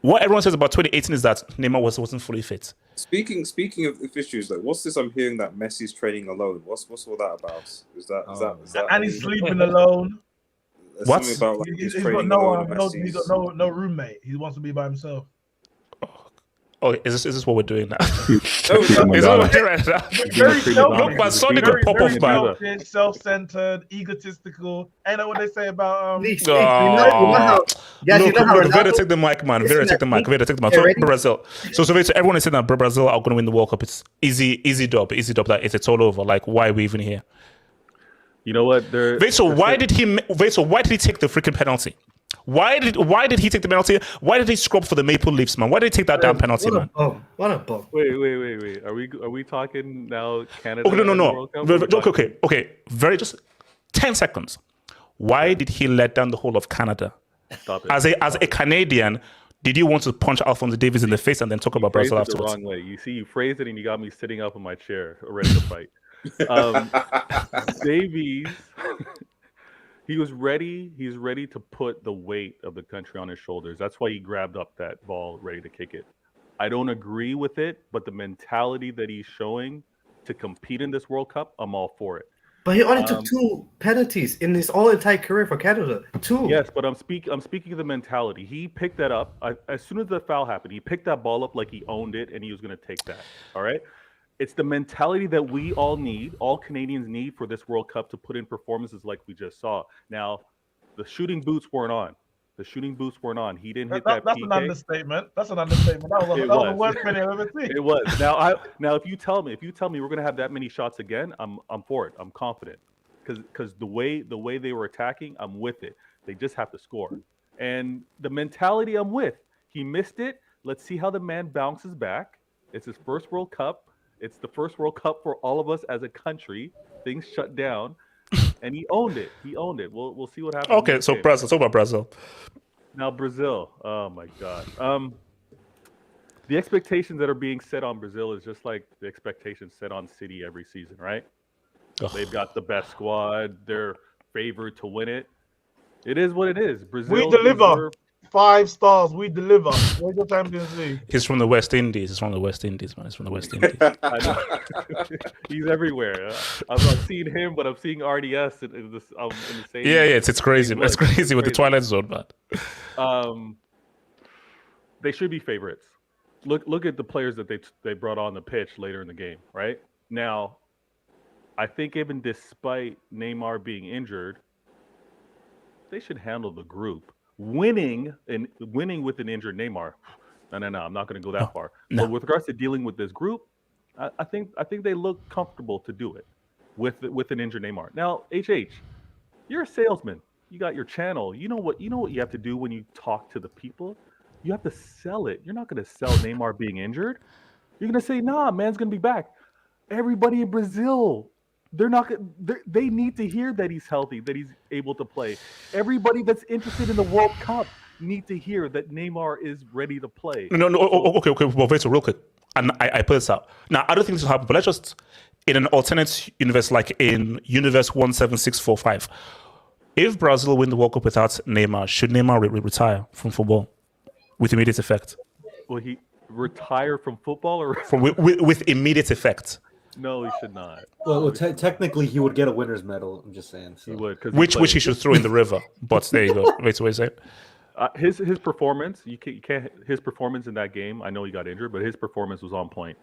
what everyone says about 2018 is that Neymar wasn't fully fit. Speaking of issues, like what's this? I'm hearing that Messi's training alone. What's all that about? Is that? And he's sleeping alone. What? He's got no roommate. He wants to be by himself. Oh, is this what we're doing now? Is that what we're doing right now? Look, but Sonic could pop off back. Self-centered, egotistical. Ain't that what they say about Look, Vera, take the mic, man. Vera, take the mic. So Brazil. So everyone is saying that Brazil are going to win the World Cup. It's easy dub. That it's all over. Like, why are we even here? You know what? Why did he take the freaking penalty? Why did he take the penalty? Why did he scrub for the Maple Leafs, man? Why did he take that damn penalty, man? What a bum. Wait. Are we talking now Canada? Okay, no. Okay. Just 10 seconds. Why did he let down the whole of Canada? Stop it. As a Canadian, did you want to punch Alphonso Davies in the face and then talk about Brazil afterwards? The wrong way. You see, you phrased it and you got me sitting up in my chair, ready to fight. Davies, he was ready. He's ready to put the weight of the country on his shoulders. That's why he grabbed up that ball, ready to kick it. I don't agree with it, but the mentality that he's showing to compete in this World Cup, I'm all for it. But he only took 2 penalties in his entire career for Canada. 2. Yes, but I'm speaking of the mentality. He picked that up as soon as the foul happened. He picked that ball up like he owned it, and he was going to take that. All right. It's the mentality that we all need, all Canadians need for this World Cup to put in performances like we just saw. Now, the shooting boots weren't on. He didn't hit that. That's PK. an understatement. That was the worst penny I've ever seen. It was. Now, if you tell me we're gonna have that many shots again, I'm for it. I'm confident, because the way they were attacking, I'm with it. They just have to score, and the mentality I'm with. He missed it. Let's see how the man bounces back. It's his first World Cup. It's the first World Cup for all of us as a country. Things shut down, and he owned it. We'll see what happens. Okay, so Brazil. Talk about Brazil. Now Brazil. Oh my God. The expectations that are being set on Brazil is just like the expectations set on City every season, right? They've got the best squad. They're favored to win it. It is what it is. Brazil. We deliver 5 stars. We deliver. Where's the Champions League? He's from the West Indies. He's from the West Indies, man. He's from the West Indies. I know. He's everywhere. I'm not seeing him, but I'm seeing RDS in the same. Yeah, it's crazy. It's crazy with the Twilight Zone, man. They should be favorites. Look at the players that they brought on the pitch later in the game. Right now, I think even despite Neymar being injured, they should handle the group. Winning with an injured Neymar. No. I'm not going to go that far. No. But with regards to dealing with this group, I think they look comfortable to do it with an injured Neymar. Now, you're a salesman. You got your channel. You know what you have to do when you talk to the people. You have to sell it. You're not going to sell Neymar being injured. You're going to say, "Nah, man's going to be back." Everybody in Brazil, they need to hear that he's healthy, that he's able to play. Everybody that's interested in the World Cup need to hear that Neymar is ready to play. No. Okay. Well, wait, so real quick. And I put this out. Now, I don't think this will happen, but let's just, in an alternate universe, like in universe 17645, if Brazil win the World Cup without Neymar, should Neymar retire from football with immediate effect? Will he retire from football or with immediate effect? No, he should not. Well, technically, he would get a winner's medal. I'm just saying. So. He would, which he should throw in the river. But there you go. Wait, so what is it? His performance, you can't. His performance in that game. I know he got injured, but his performance was on point.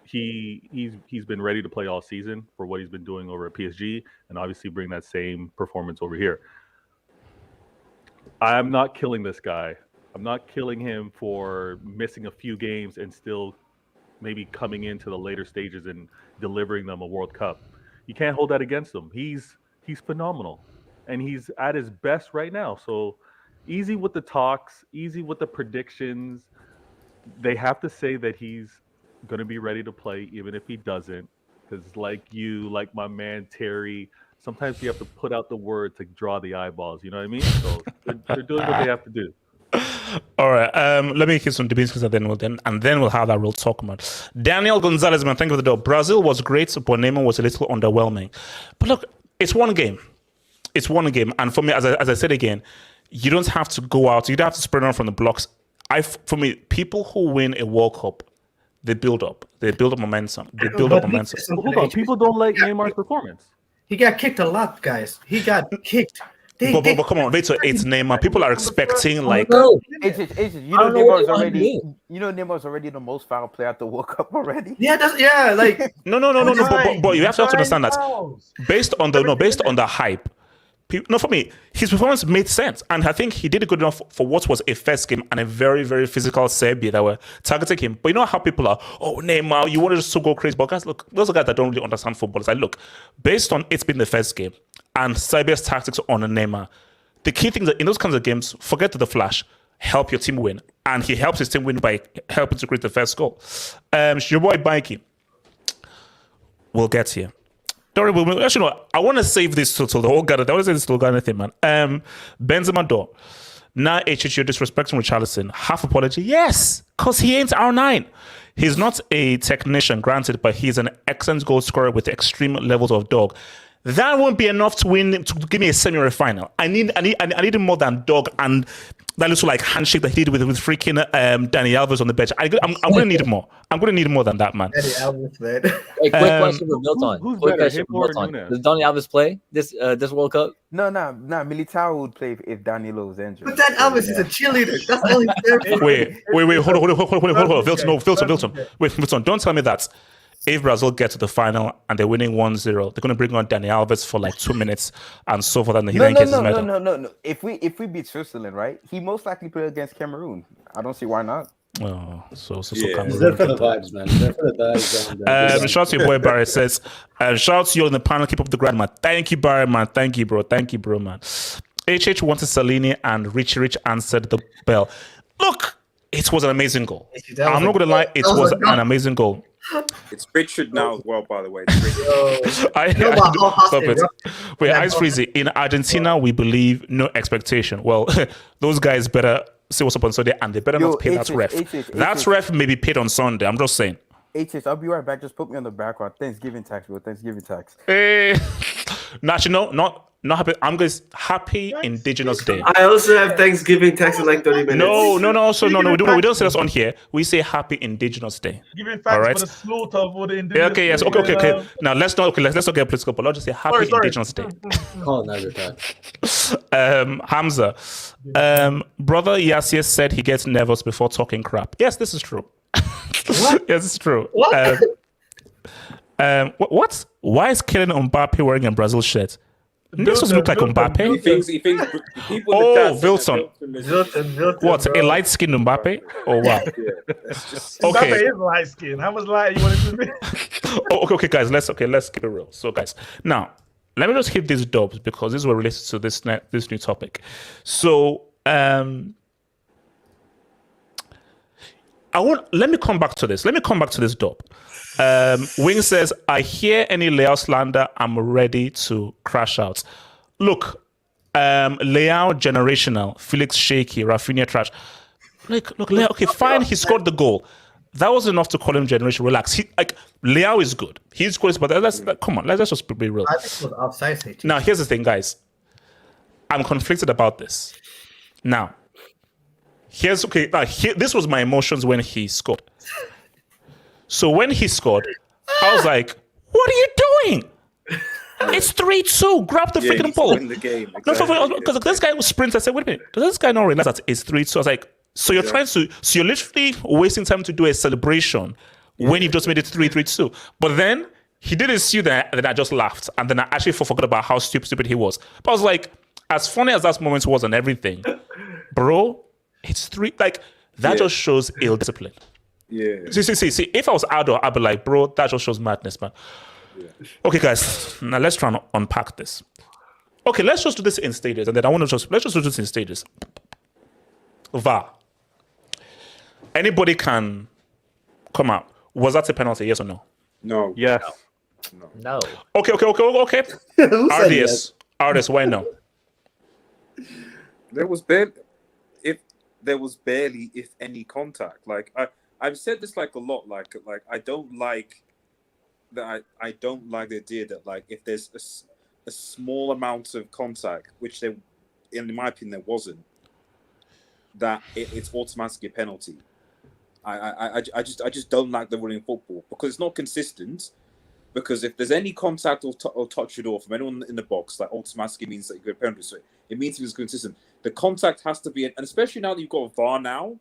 He's been ready to play all season for what he's been doing over at PSG, and obviously bring that same performance over here. I'm not killing this guy. I'm not killing him for missing a few games and still maybe coming into the later stages and delivering them a World Cup. You can't hold that against him. He's phenomenal, and he's at his best right now. So easy with the talks, easy with the predictions. They have to say that he's going to be ready to play even if he doesn't, because like my man Terry, sometimes you have to put out the word to draw the eyeballs. You know what I mean? So they're doing what they have to do. All right, let me hit some debates and then we'll have that real talk, man. Daniel Gonzalez, man, thank you for the door. Brazil was great, but Neymar was a little underwhelming. But look, it's one game. And for me, as I said again, you don't have to go out. You don't have to spread around from the blocks. For me, people who win a World Cup, they build up. They build up momentum. Hold on, people don't like Neymar's performance. He got kicked a lot, guys. He got kicked. But come on, wait. So it's Neymar. People are expecting like. Neymar's already the most foul player at the World Cup already. Yeah, like no. But you have to understand that based on the hype. For me, his performance made sense, and I think he did good enough for what was a first game and a very, very physical Serbia that were targeting him. But you know how people are, Neymar, you want to just go crazy. But guys, look, those are guys that don't really understand football. It's like, look, based on it's been the first game and Serbia's tactics on Neymar, the key things in those kinds of games, forget the flash, help your team win. And he helps his team win by helping to create the first goal. Your boy Mikey, we'll get here. Actually, I want to save this till the whole Ghana. I want to say this till Ghana thing, man. Benzema door. Now, you're disrespecting Richarlison. Half apology. Yes, because he ain't R9. He's not a technician, granted, but he's an excellent goal scorer with extreme levels of dog. That won't be enough to win to give me a semi-final. I need more than dog and that little like handshake that he did with freaking Dani Alves on the bench. I'm gonna need more. I'm gonna need more than that, man. Dani Alves, man. Hey, quick question for Milton. Who's Quick better, question him for or Milton. Nunes? Does Dani Alves play this World Cup? No. Militao would play if Danilo was injured. But Dani Alves is a cheerleader. That's all he's there for. Wait, hold on. Wilton. Wait, Wilton, don't tell me that if Brazil get to the final and they're winning 1-0, they're going to bring on Dani Alves for like 2 minutes and so forth, and he then gets his medal. No. If we beat Switzerland, right, he most likely play against Cameroon. I don't see why not. Oh, so Cameroon. He's there for the vibes, man. He's there for the vibes. Shout out to your boy Barry says, shout out to you in the panel. Keep up the grind, man. Thank you, Barry, man. Thank you, bro, man. HH wanted Salini and Rich answered the bell. Look, it was an amazing goal. I'm not going to lie, it was an amazing goal. It's Richard now as well, by the way. Stop it. Wait, Ice Freezy. In Argentina, we believe no expectation. Well, those guys better see what's up on Sunday, and they better not pay that ref. That ref may be paid on Sunday. I'm just saying. I'll be right back. Just put me on the background. Thanksgiving tax, bro. Thanksgiving tax. Hey, national, not happy. I'm just happy Indigenous Day. I also have Thanksgiving tax in like 30 minutes. No. We don't say this on here. We say happy Indigenous Day. Giving thanks for the slaughter of all the indigenous. Okay, yes. Okay. Now let's not get political, but I'll just say happy Indigenous Day. Oh, no, you're back. Hamza, brother Yassir said he gets nervous before talking crap. Yes, this is true. What? Yes, it's true. What? What? Why is Kylian Mbappe wearing a Brazil shirt? This doesn't look like Mbappe. He thinks people Wilton. What? A light-skinned Mbappe? Oh wow. Okay. Mbappe is light skin. How much light you want it to be? Okay, guys. Let's keep it real. So, guys, now let me just hit these dubs because this is what relates to this new topic. So, let me come back to this. Let me come back to this dub. Wing says, I hear any Leao slander, I'm ready to crash out. Look, Leao generational, Felix shaky, Rafinha trash. Look, Leao, okay, fine, he scored the goal. That was enough to call him generational. Relax. Leao is good. He's good, but come on, let's just be real. I think it was offside. Now, here's the thing, guys. I'm conflicted about this. Now, this was my emotions when he scored. So when he scored, I was like, "What are you doing? It's 3-2. Grab the freaking ball." In the game, because this guy was sprinting. I said, "Wait a minute, does this guy not realize that it's 3-2?" I was like, "So you're you're literally wasting time to do a celebration when you've just made it 3-2." But then he didn't see that, and then I just laughed, and then I actually forgot about how stupid he was. But I was like, as funny as that moment was and everything, bro, it's 3. Like that just shows ill discipline. Yeah. See. If I was Aldo, I'd be like, bro, that just shows madness, man. Yeah. Okay, guys. Now let's try and unpack this. Okay, let's just do this in stages, and then let's just do this in stages. VAR. Anybody can come out. Was that a penalty? Yes or no? No. Yes. No. Okay. RDS, why no? There was barely, if any, contact. Like I've said this like a lot. Like I don't like that. I don't like the idea that like if there's a small amount of contact, which there, in my opinion, there wasn't, that it's automatically a penalty. I just don't like the rule in football because it's not consistent. Because if there's any contact or touch at all from anyone in the box, that automatically means that you get a penalty. So it means it's consistent. The contact has to be, and especially now that you've got a VAR now,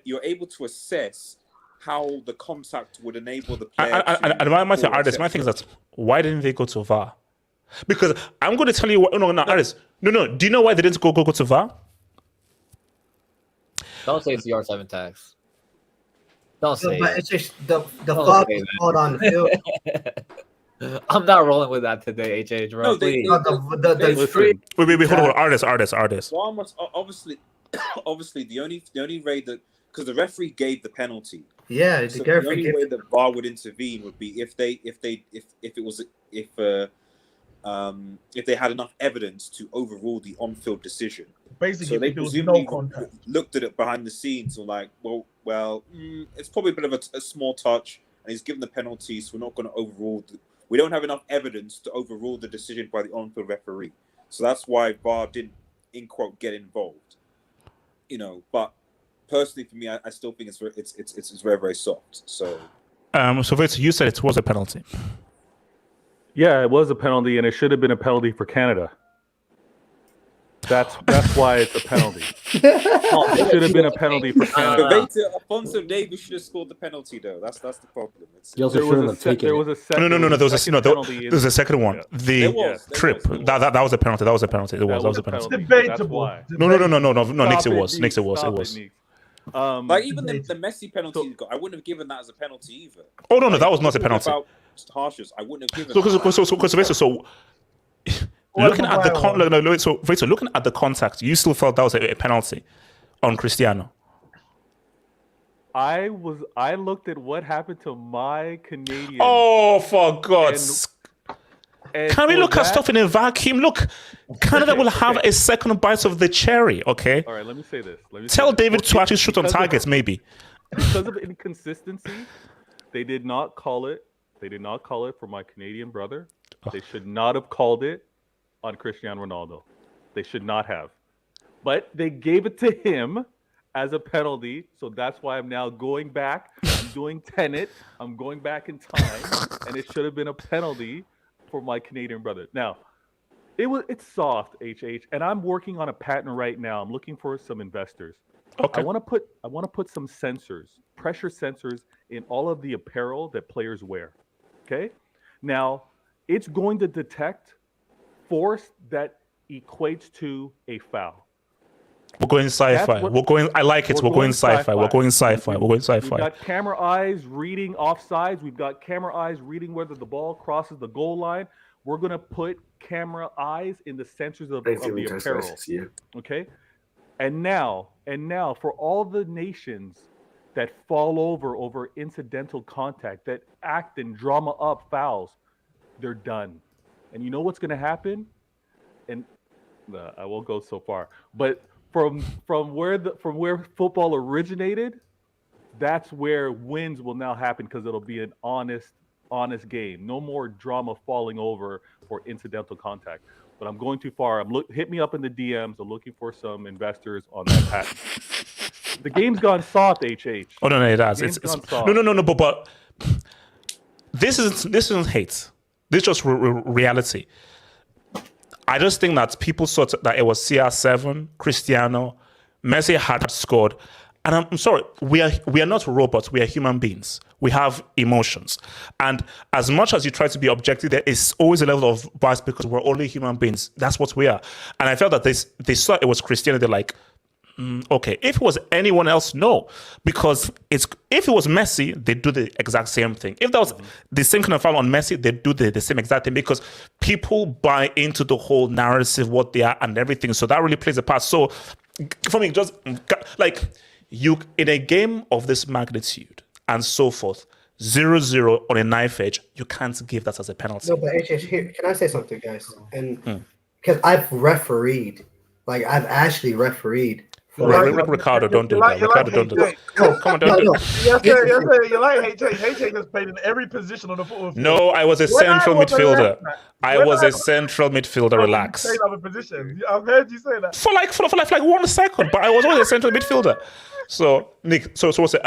you're able to assess how the contact would enable the player. My thing is that why didn't they go to VAR? Because I'm going to tell you what. No, Aris. No. Do you know why they didn't go to VAR? Don't say it's the R7 tax. Don't say but it's just the foul was called on the field. I'm not rolling with that today, HH. Bro. No, please. Wait, hold on. Artists. Well, obviously, the only way that, because the referee gave the penalty. Yeah, so the only way that VAR would intervene would be if they had enough evidence to overrule the on-field decision. Basically, so they presumably no contact. Looked at it behind the scenes and like, well, it's probably a bit of a small touch. and he's given the penalty, so we're not going to overrule. We don't have enough evidence to overrule the decision by the on-field referee. So that's why VAR didn't, in quote, get involved. But personally, for me, I still think it's very, very soft. So, Victor, you said it was a penalty. Yeah, it was a penalty, and it should have been a penalty for Canada. That's why it's a penalty. It should have been a penalty for Canada. Alfonso Davies should have scored the penalty, though. That's the problem. He also shouldn't have taken it. No. There was a second one. There was. That was a penalty. That was a penalty. That was a penalty. Debatable. No. Nix, it was. It was. Like even the Messi penalty he got, I wouldn't have given that as a penalty either. Oh no, that was not a penalty. About harshness, I wouldn't have given. So looking at the looking at the contact, you still felt that was a penalty on Cristiano. I looked at what happened to my Canadian. Oh, for God's! Can we look at stuff in a vacuum? Look, Canada will have a second bite of the cherry. Okay. All right. Let me say this. Tell David to actually shoot on targets, maybe. Because of inconsistency, they did not call it. They did not call it for my Canadian brother. They should not have called it on Cristiano Ronaldo. They should not have. But they gave it to him as a penalty. So that's why I'm now going back. I'm doing Tenet. I'm going back in time. And it should have been a penalty for my Canadian brother. Now, it's soft, HH. And I'm working on a patent right now. I'm looking for some investors. Okay. I want to put some sensors, pressure sensors in all of the apparel that players wear. Okay? Now, it's going to detect force that equates to a foul. We're going sci-fi. I like it. We're going sci-fi. We're going sci-fi. We've got camera eyes reading offsides. We've got camera eyes reading whether the ball crosses the goal line. We're going to put camera eyes in the sensors of the apparel. Yeah. Okay? And now, for all the nations that fall over incidental contact, that act and drama up fouls, they're done. And you know what's going to happen? And I won't go so far, but from where football originated, that's where wins will now happen because it'll be an honest game. No more drama falling over for incidental contact. But I'm going too far. Hit me up in the DMs. I'm looking for some investors on that patent. The game's gone soft, HH. Oh no, it has. It's no. But this isn't hate. This is just reality. I just think that people thought that it was CR7, Cristiano, Messi had scored. And I'm sorry, we are not robots. We are human beings. We have emotions. And as much as you try to be objective, there is always a level of bias because we're only human beings. That's what we are. And I felt that they saw it was Cristiano. They're like, okay. If it was anyone else, no. Because if it was Messi, they do the exact same thing. If that was the same kind of foul on Messi, they do the same exact thing because people buy into the whole narrative, what they are and everything. So that really plays a part. So for me, just like you in a game of this magnitude and so forth, 0-0 on a knife edge, you can't give that as a penalty. No, but here, can I say something, guys? And because I've refereed, like I've actually refereed. Ricardo, don't do that. Ricardo, don't do that. Come on, don't do that. Yes, you like HH has played in every position on the football field. No, I was a central midfielder. I was a central midfielder. Relax. I've heard you say that. For like 1 second, but I was always a central midfielder. So Nick, so what's it?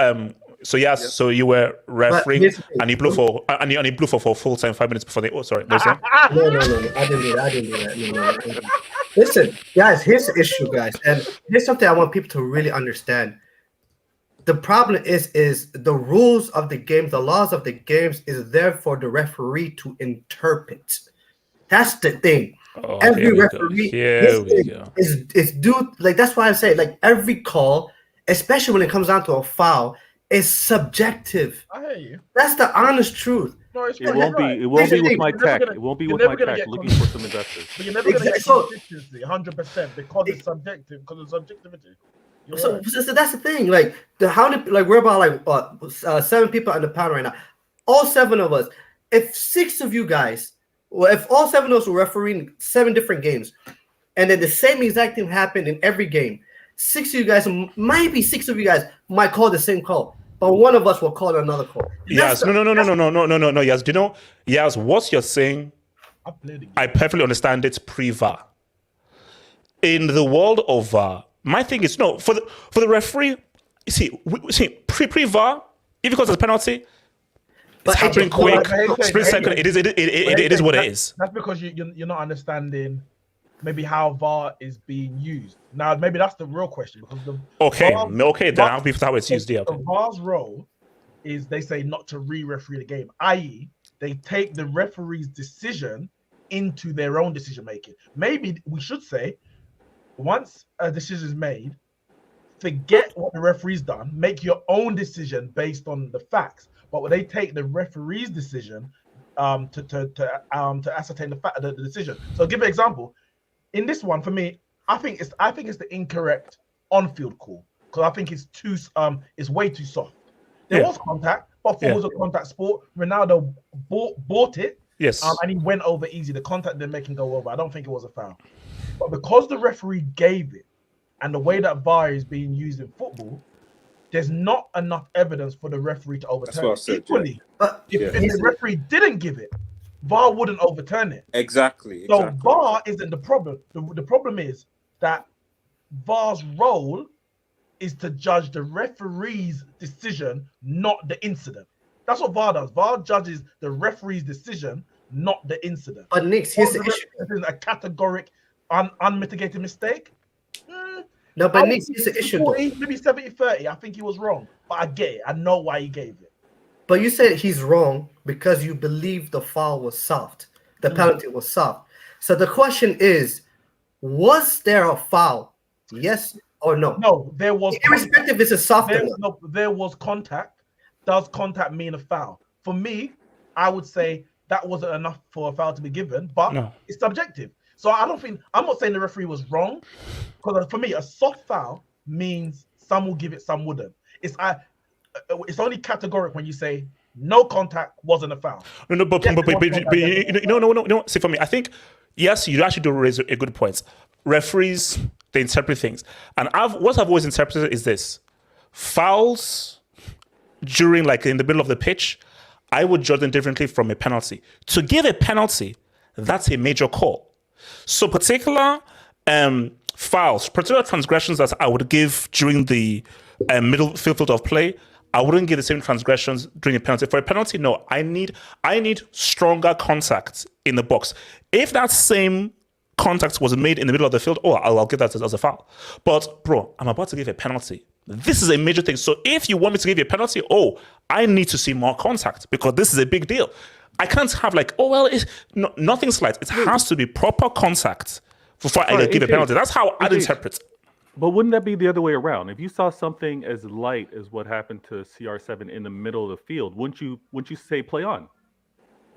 So yes, so you were refereeing and you blew for and you blew for full time 5 minutes before they. Oh, sorry. No, I didn't do that. No. Listen, guys, here's the issue, guys, and here's something I want people to really understand. The problem is the rules of the games, the laws of the games is there for the referee to interpret. That's the thing. Oh, every referee is due. Like that's why I say like every call, especially when it comes down to a foul, is subjective. I hear you. That's the honest truth. No, it won't be with my tech. It won't be with my tech. Looking for some investors. But you're never going to get consistency 100% because it's subjective, because of subjectivity. So that's the thing. Like we're about 7 people on the panel right now. All 7 of us. If 6 of you guys, if all 7 of us were refereeing 7 different games, and then the same exact thing happened in every game, 6 of you guys might call the same call. but one of us will call another call. Yes, no. Yes, do you know? Yes, what you're saying, I perfectly understand it pre-VAR. In the world of VAR, my thing is no for the referee. You see, pre-VAR, if because it's a penalty, it's happening quick, split second. It is what it is. That's because you're not understanding maybe how VAR is being used. Now, maybe that's the real question because then I'll be how it's used. The VAR's role is they say not to re-referee the game, i.e., they take the referee's decision into their own decision making. Maybe we should say, once a decision is made, forget what the referee's done, make your own decision based on the facts. But when they take the referee's decision to ascertain the decision. So, I'll give an example. In this one, for me, I think it's the incorrect on-field call because I think it's way too soft. There was contact, but football was a contact sport. Ronaldo bought it. Yes. And he went over easy. The contact didn't make him go over. I don't think it was a foul. But because the referee gave it, and the way that VAR is being used in football, there's not enough evidence for the referee to overturn That's what I it. said, Equally, if the referee didn't give it, VAR wouldn't overturn it. Exactly. So VAR isn't the problem. The problem is that VAR's role is to judge the referee's decision, not the incident. That's what VAR does. VAR judges the referee's decision, not the incident. But Nick, here's the issue. This is a categoric, unmitigated mistake. No, but Nick, here's the issue. 40, maybe 70-30. I think he was wrong, but I get it. I know why he gave it. But you said he's wrong because you believe the foul was soft. The penalty was soft. So the question is, was there a foul? Yes or no? No, there was. Irrespective, it's a soft. There was contact. Does contact mean a foul? For me, I would say that wasn't enough for a foul to be given, but it's subjective. So I'm not saying the referee was wrong, because for me, a soft foul means some will give it, some wouldn't. It's only categorical when you say no contact wasn't a foul. No, but see, for me, I think yes, you actually do raise a good point. Referees, they interpret things, and what I've always interpreted is this: fouls during, like, in the middle of the pitch, I would judge them differently from a penalty. To give a penalty, that's a major call. So particular fouls, particular transgressions that I would give during the middle field of play, I wouldn't give the same transgressions during a penalty. For a penalty, no, I need stronger contact in the box. If that same contact was made in the middle of the field, I'll give that as a foul. But bro, I'm about to give a penalty. This is a major thing. So if you want me to give you a penalty, I need to see more contact because this is a big deal. I can't have nothing slight. It has to be proper contact before I give a penalty. That's how I'd interpret it. But wouldn't that be the other way around? If you saw something as light as what happened to CR7 in the middle of the field, wouldn't you say play on?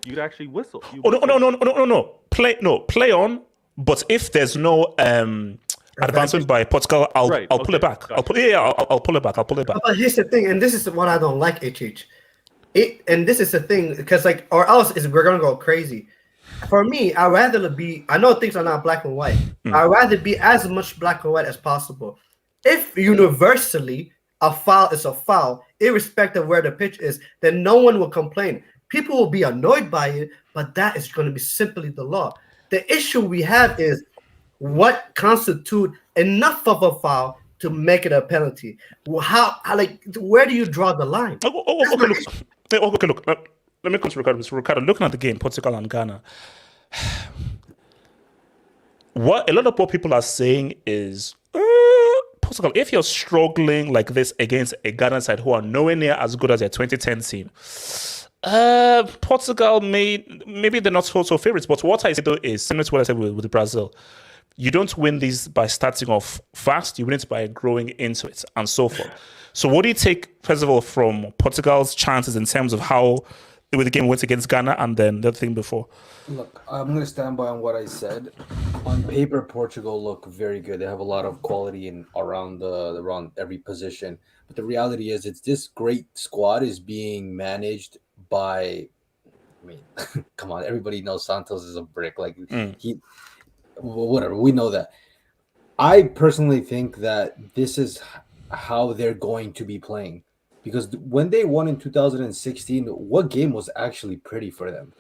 You'd actually whistle. No. Play on. But if there's no advancement by Portugal, I'll pull it back. I'll pull it back. But here's the thing, and this is what I don't like, HH. And this is the thing, because or else we're gonna go crazy. For me, I'd rather be. I know things are not black and white. I'd rather be as much black and white as possible. If universally a foul is a foul, irrespective of where the pitch is, then no one will complain. People will be annoyed by it, but that is going to be simply the law. The issue we have is what constitutes enough of a foul to make it a penalty. Where do you draw the line? Okay, look. Let me come to Ricardo. Looking at the game, Portugal and Ghana, a lot of what people are saying is, Portugal, if you're struggling like this against a Ghana side who are nowhere near as good as their 2010 team, Portugal maybe they're not so favorites. But what I say though is similar to what I said with Brazil. You don't win these by starting off fast. You win it by growing into it and so forth. So what do you take, first of all, from Portugal's chances in terms of how the game went against Ghana and then the other thing before? Look, I'm going to stand by on what I said. On paper, Portugal look very good. They have a lot of quality around every position. But the reality is this great squad is being managed by, come on, everybody knows Santos is a brick. Whatever, we know that. I personally think that this is how they're going to be playing. because when they won in 2016, what game was actually pretty for them?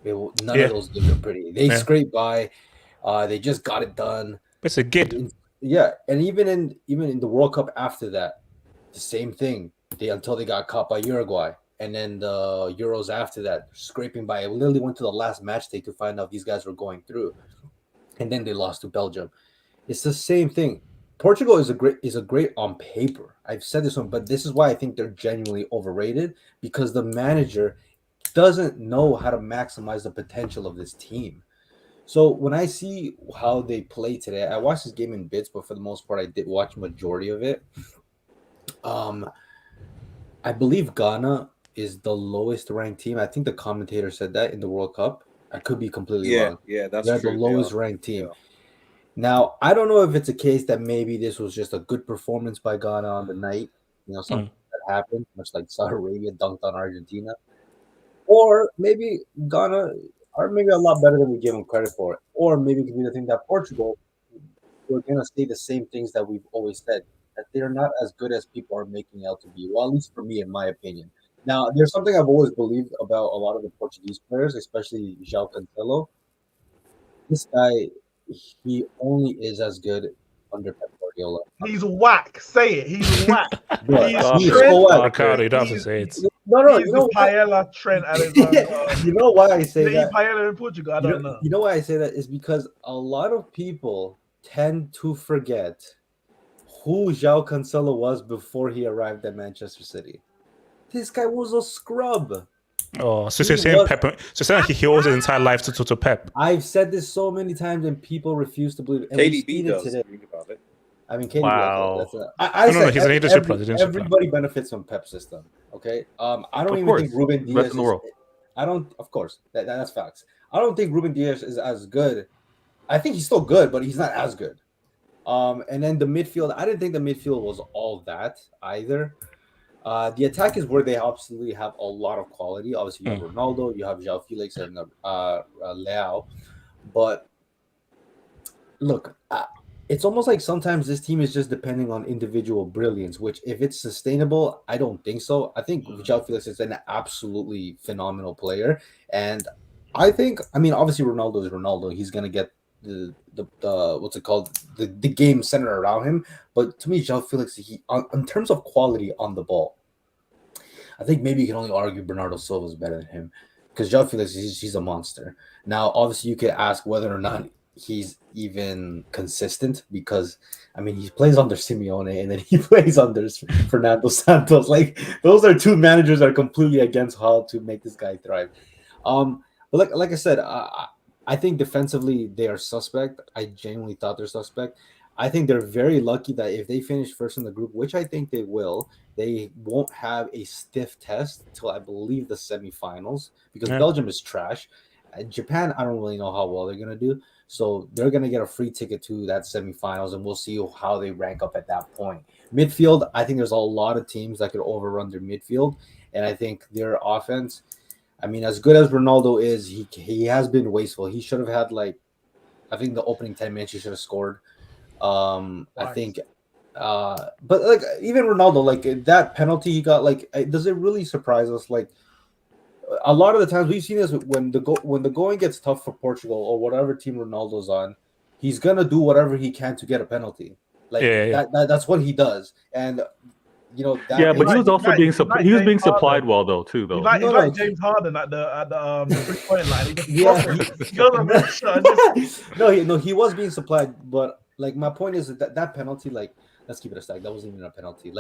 None of those games are pretty. They scraped by. They just got it done. It's a good. Yeah, and even in the World Cup after that, the same thing. Until they got caught by Uruguay, and then the Euros after that, scraping by. I literally went to the last match day to find out these guys were going through, and then they lost to Belgium. It's the same thing. Portugal is a great on paper. I've said this one, but this is why I think they're genuinely overrated, because the manager doesn't know how to maximize the potential of this team. So when I see how they play today, I watched this game in bits, but for the most part, I did watch majority of it. I believe Ghana is the lowest ranked team. I think the commentator said that in the World Cup. I could be completely wrong. Yeah, that's They're true. the lowest ranked team. Yeah. Now, I don't know if it's a case that maybe this was just a good performance by Ghana on the night. Something that happened, much like Saudi Arabia dunked on Argentina. Or maybe Ghana are maybe a lot better than we give them credit for. Or maybe it could be the thing that Portugal, we're going to say the same things that we've always said, that they're not as good as people are making out to be. Well, at least for me, in my opinion. Now, there's something I've always believed about a lot of the Portuguese players, especially João Cancelo. This guy, he only is as good under Pep Guardiola. He's whack. Say it. He's whack. He's so whack. Ricardo, you don't have to say it. No, he's the paella Trent Alexander. You know why I say that? Paella in Portugal. I don't know. You know why I say that is because a lot of people tend to forget who João Cancelo was before he arrived at Manchester City. This guy was a scrub. Oh, so you're saying Pep? So saying he owes his entire life to Pep. I've said this so many times, and people refuse to believe it. KDB does. Think about it. I mean, KDB. Wow. No, he's an leadership player. Everybody benefits from Pep system. Okay. I don't even think Ruben Diaz. I don't. Of course, that's facts. I don't think Ruben Diaz is as good. I think he's still good, but he's not as good. And then the midfield. I didn't think the midfield was all that either. The attack is where they absolutely have a lot of quality. Obviously, you have Ronaldo, you have João Felix, and Leao. But look, it's almost like sometimes this team is just depending on individual brilliance, which if it's sustainable, I don't think so. I think João Felix is an absolutely phenomenal player. And I think, obviously Ronaldo is Ronaldo. He's going to get the what's it called, the game centered around him. But to me, João Felix, in terms of quality on the ball, I think maybe you can only argue Bernardo Silva is better than him, because João Felix, he's a monster. Now, obviously, you could ask whether or not he's even consistent, because he plays under Simeone and then he plays under Fernando Santos. Like, those are two managers that are completely against how to make this guy thrive. But like I said, I think defensively they are suspect. I genuinely thought they're suspect. I think they're very lucky that if they finish first in the group, which I think they will, they won't have a stiff test until I believe the semifinals, because Belgium is trash. Japan, I don't really know how well they're going to do. So they're going to get a free ticket to that semifinals, and we'll see how they rank up at that point. Midfield, I think there's a lot of teams that could overrun their midfield, and I think their offense, as good as Ronaldo is, he has been wasteful. He should have had, I think the opening 10 minutes he should have scored. I think, but even Ronaldo, that penalty he got, does it really surprise us? A lot of the times we've seen this when the going gets tough for Portugal or whatever team Ronaldo's on, he's gonna do whatever he can to get a penalty. That's what he does, and. But he was also being supplied well though. He's like James Harden at the 3-point line. He was being supplied, but my point is that penalty, let's keep it a stack. That wasn't even a penalty.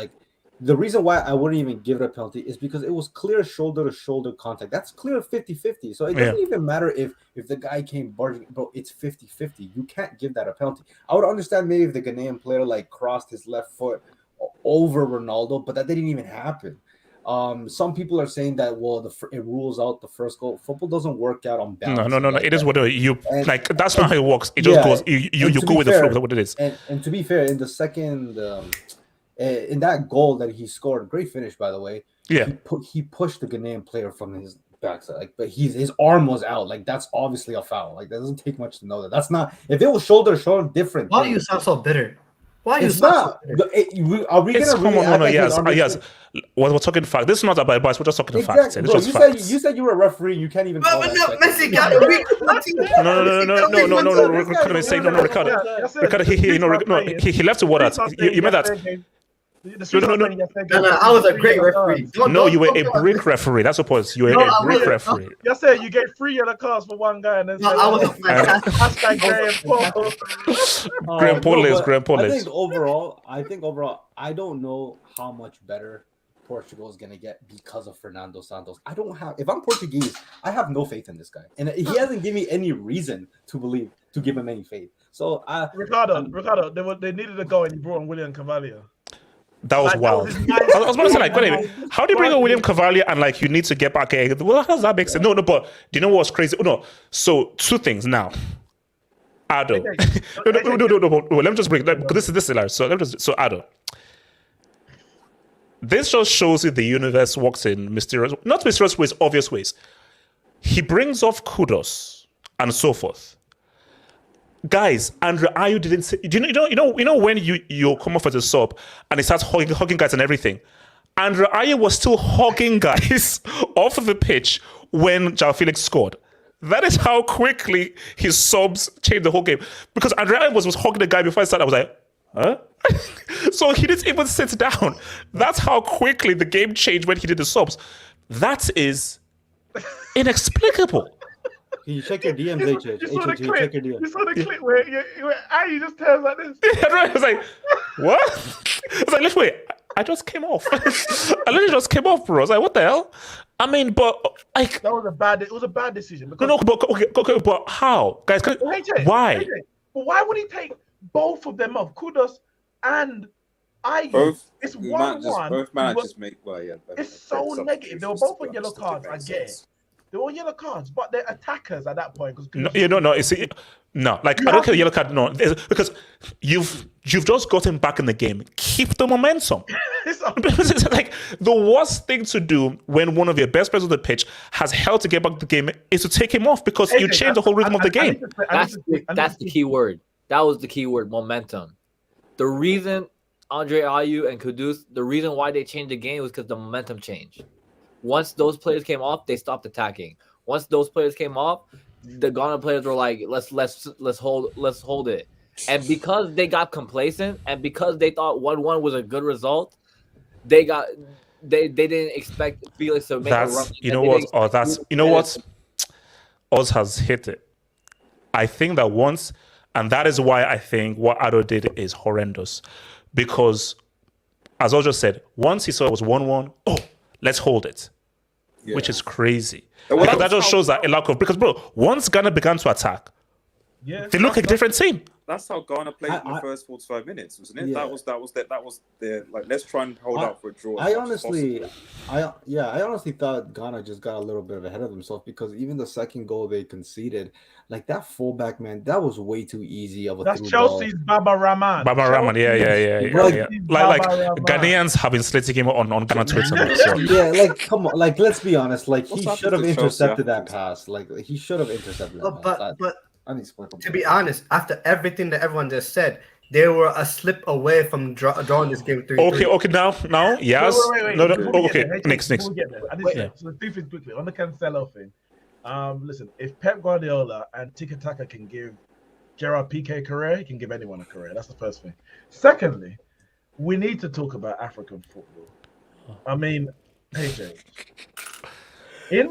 The reason why I wouldn't even give it a penalty is because it was clear shoulder to shoulder contact. That's clear 50-50. So it doesn't even matter if the guy came barging, bro. It's 50-50. You can't give that a penalty. I would understand maybe if the Ghanaian player crossed his left foot over Ronaldo, but that didn't even happen. Some people are saying that it rules out the first goal. Football doesn't work out on balance. No. It is what you that's not how it works. It just goes. You go with the flow. That's what it is. And to be fair, in the second, in that goal that he scored, great finish by the way. Yeah, he pushed the Ghanaian player from his backside, but his arm was out. That's obviously a foul. That doesn't take much to know that. That's not. If it was shoulder to shoulder, different. Why do you sound so bitter? Why you It's so not. Are we It's gonna really common. No, act no, like yes, it's yes. We're talking facts. This is not about advice. We're just talking facts. Exactly, It's bro. just You facts. said you were a referee. You can't even. Call But that no, second. Messi got a week. No. Ricardo is saying no. Ricardo, he left the word out. You meant that. No, I was a great referee. No, you were a brick referee. That's the point. You were a brick referee. You said you gave 3 yellow cards for one guy, and then I was a fantastic. hashtag Graham Paul. Graham Paul is. I think overall, I don't know how much better Portugal is gonna get because of Fernando Santos. If I'm Portuguese, I have no faith in this guy, and he hasn't given me any reason to give him any faith. So, Ricardo, they needed a goal, and you brought in William Cavalier. That was wild. I was about to say, like, wait a minute. How do you bring a William Cavalier and like you need to get back? Well, how does that make sense? No, but do you know what's crazy? No. So 2 things now. Ado. No. Let me just bring because this is hilarious. So Ado. This just shows you the universe works in not mysterious ways, obvious ways. He brings off kudos and so forth. Guys, Andre Ayew didn't say. You know when you come off as a sub and he starts hugging guys and everything. Andre Ayew was still hugging guys off of the pitch when João Felix scored. That is how quickly his subs changed the whole game. Because Andre Ayew was hugging the guy before I started. I was like, huh? So he didn't even sit down. That's how quickly the game changed when he did the subs. That is inexplicable. Can you check your DMs, HH? Check your DMs. You saw the clip where Ayew just turns like this. I was like, what? I was like, let's wait. I just came off. I literally just came off, bro. I was like, what the hell? I mean, but like that was a bad decision. But but how, guys? Why? AJ, but why would he take both of them off? Kudos and Ayew. Both. It's 1-1. Both managers make. Well, yeah. It's so negative. They were both on yellow cards. I get it. They were yellow cards, but they're attackers at that point. No. Like I don't care the yellow card. No, because you've just gotten back in the game. Keep the momentum. It's like the worst thing to do when one of your best players on the pitch has held to get back the game is to take him off because you change the whole rhythm of the game. That's the key word. That was the key word, momentum. The reason Andre Ayew and Kudus, the reason why they changed the game was because the momentum changed. Once those players came off, they stopped attacking. Once those players came off, the Ghana players were like, let's hold it. And because they got complacent and because they thought 1-1 was a good result, they didn't expect Felix to make a run. Oz has hit it. I think that once, and that is why I think what Ado did is horrendous. Because, as I just said, once he saw it was 1-1, let's hold it, which is crazy. Well, that just shows that a lack of because, bro, once Ghana began to attack, they look like a different team. That's how Ghana played in the first 45 minutes, wasn't it? Yeah. That was their like. Let's try and hold out for a draw. I honestly thought Ghana just got a little bit ahead of themselves because even the second goal they conceded, like that fullback, man, that was way too easy of a. That's Chelsea's Baba Rahman. Yeah. Like Ghanaians have been slating him on Ghana Twitter. So. Yeah, like come on, like let's be honest, like he should have intercepted that pass. Like he should have intercepted that pass. But to be honest, after everything that everyone just said, they were a slip away from drawing this game 3-3. Okay, now, yes. Wait. No, okay, next. So the thief is quickly on the Cancelo thing. Listen, if Pep Guardiola and Tiki Taka can give Gerard Piqué a career, he can give anyone a career. That's the first thing. Secondly, we need to talk about African football. I mean, AJ. Wait,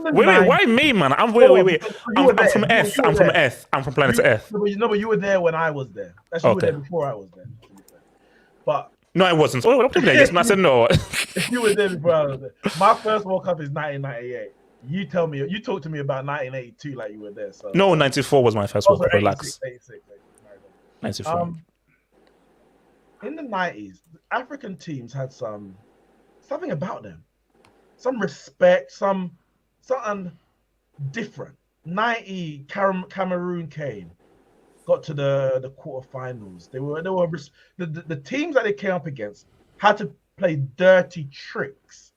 why me, man? I'm from Earth. I'm from Earth. I'm from planet Earth. But you were there when I was there. Actually, you were there before I was there. But no, I wasn't. Oh, what there? Yes, I said no. You were there before I was there. My first World Cup is 1998. You talk to me about 1982 like you were there. So no, 94 was my first World Cup. Relax. 86. 94. In the 90s, African teams had something about them, some respect, something different. 90 Cameroon came, got to the quarterfinals. The teams that they came up against had to play dirty tricks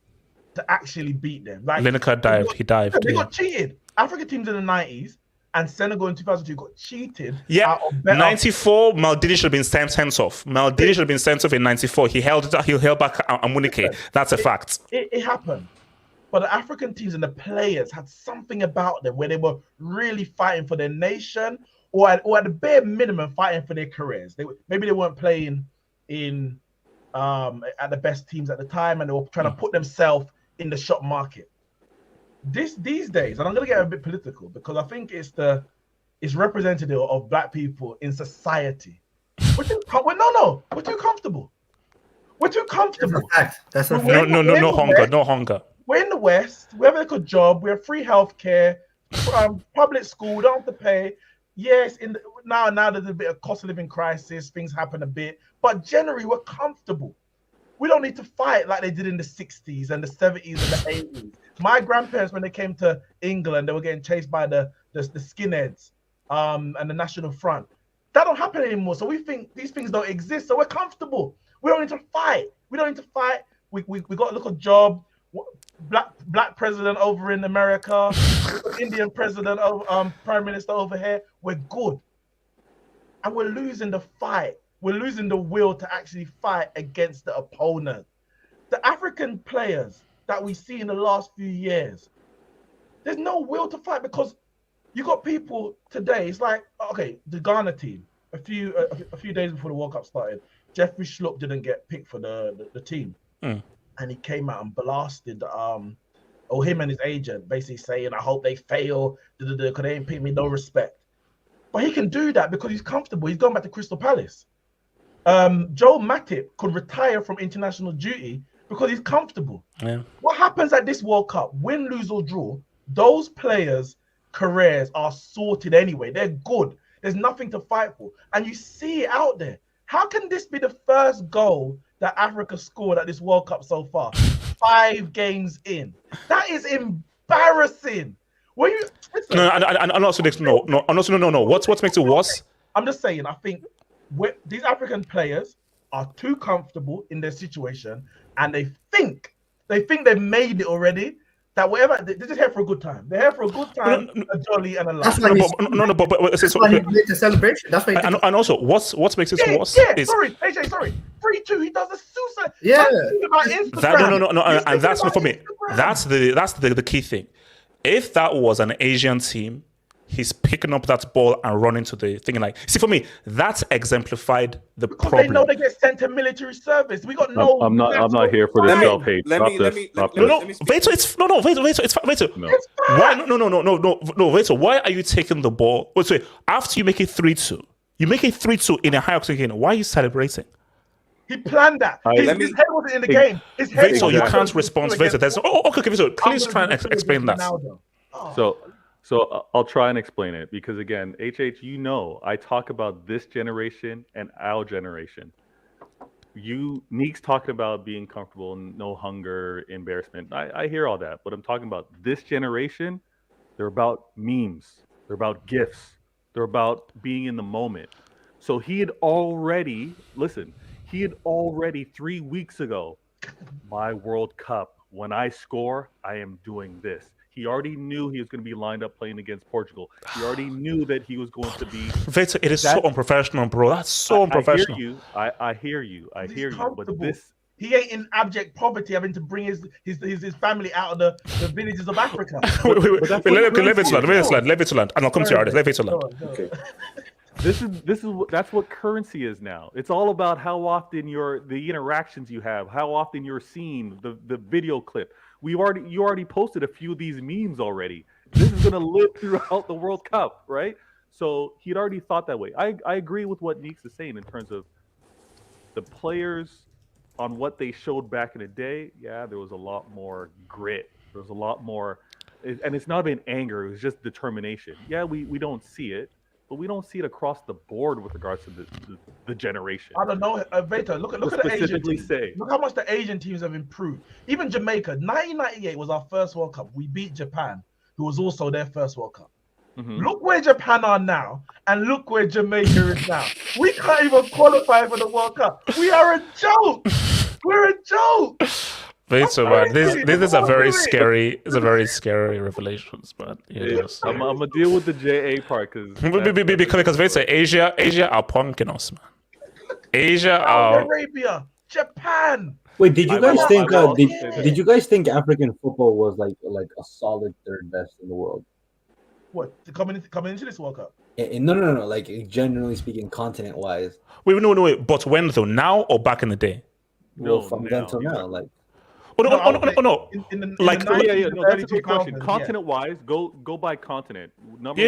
to actually beat them. Like Lineker dived. He dived. They got cheated. African teams in the 90s and Senegal in 2002 got cheated. Yeah, out of better- 94, Maldini should have been sent off. Maldini should have been sent off in 94. He held back Amunike. That's a fact. It happened. But the African teams and the players had something about them where they were really fighting for their nation, or at the bare minimum fighting for their careers. Maybe they weren't playing in at the best teams at the time, and they were trying to put themselves in the shop market. These days, and I'm going to get a bit political because I think it's representative of black people in society. We're too comfortable. We're too comfortable. That's a fact. No hunger. We're in the West. We have a good job. We have free healthcare, public school. We don't have to pay. Yes, now there's a bit of cost of living crisis. Things happen a bit, but generally we're comfortable. We don't need to fight like they did in the 60s and the 70s and the 80s. My grandparents, when they came to England, they were getting chased by the skinheads and the National Front. That don't happen anymore. So we think these things don't exist. So we're comfortable. We don't need to fight. We got a little job. Black president over in America, Indian president, prime minister over here. We're good, and we're losing the fight. We're losing the will to actually fight against the opponent. The African players that we see in the last few years, there's no will to fight because you got people today. It's like, okay, the Ghana team. A few days before the World Cup started, Jeffrey Schlupp didn't get picked for the team. And he came out and blasted him and his agent, basically saying, I hope they fail, because they ain't paying me no respect. But he can do that because he's comfortable. He's going back to Crystal Palace. Joe Matip could retire from international duty because he's comfortable. Yeah. What happens at this World Cup, win, lose or draw, those players' careers are sorted anyway. They're good. There's nothing to fight for. And you see it out there. How can this be the first goal that Africa scored at this World Cup so far? 5 games in. That is embarrassing. What makes it worse? I'm just saying, I think these African players are too comfortable in their situation, and they think they've made it already. That whatever they're just here for a good time. They're here for a good time, a jolly and a laugh. That's why he made the celebration. That's why. And also, what makes it worse? Yeah, sorry, AJ, sorry. 3-2. He does a suicide. Yeah. No, and that's not for me. That's the key thing. If that was an Asian team, he's picking up that ball and running to the thing. Like, see, for me, that's exemplified the problem. They know they get sent to military service. We got no. I'm not here for this self-hate. Wait. Why are you taking the ball? Wait. After you make it 3-2, you make it 3-2 in a high octane. Why are you celebrating? He planned that. His head wasn't in the game. His head. You can't respond. There's okay. Vito, please try and explain that. So I'll try and explain it because again, HH, I talk about this generation and our generation. Neek's talking about being comfortable, no hunger, embarrassment. I hear all that, but I'm talking about this generation. They're about memes. They're about gifs. They're about being in the moment. So he had already 3 weeks ago, my World Cup, when I score, I am doing this. He already knew he was going to be lined up playing against Portugal. He already knew that he was going to be. It is so unprofessional, bro. That's so unprofessional. I hear you. But this. He ain't in abject poverty, having to bring his family out of the villages of Africa. Let it land. And I'll come to your Let it land. Okay. That's what currency is now. It's all about how often the interactions you have, how often you're seeing the video clip. You already posted a few of these memes already. This is gonna live throughout the World Cup, right? So he'd already thought that way. I agree with what Neeks is saying in terms of the players on what they showed back in the day. Yeah, there was a lot more grit. There was a lot more, and it's not been anger. It was just determination. Yeah, we don't see it. But we don't see it across the board with regards to the generation. I don't know, Veta. Look at the Asian teams. Look how much the Asian teams have improved. Even Jamaica, 1998 was our first World Cup. We beat Japan, who was also their first World Cup. Mm-hmm. Look where Japan are now, and look where Jamaica is now. We can't even qualify for the World Cup. We are a joke. We're a joke. So, man, this is a very scary. It's a very scary revelations, but I'm gonna deal with the JA part because Asia are punking us, man. Asia Saudi are. Arabia, Japan. Wait, did you guys think? Yeah. Did you guys think African football was like a solid third best in the world? What coming into this World Cup? No. Like generally speaking, continent wise. Wait, no. But when though? Now or back in the day? Well, from then till now, like. Oh no. That's a good question. Continent-wise, go by continent. No. Back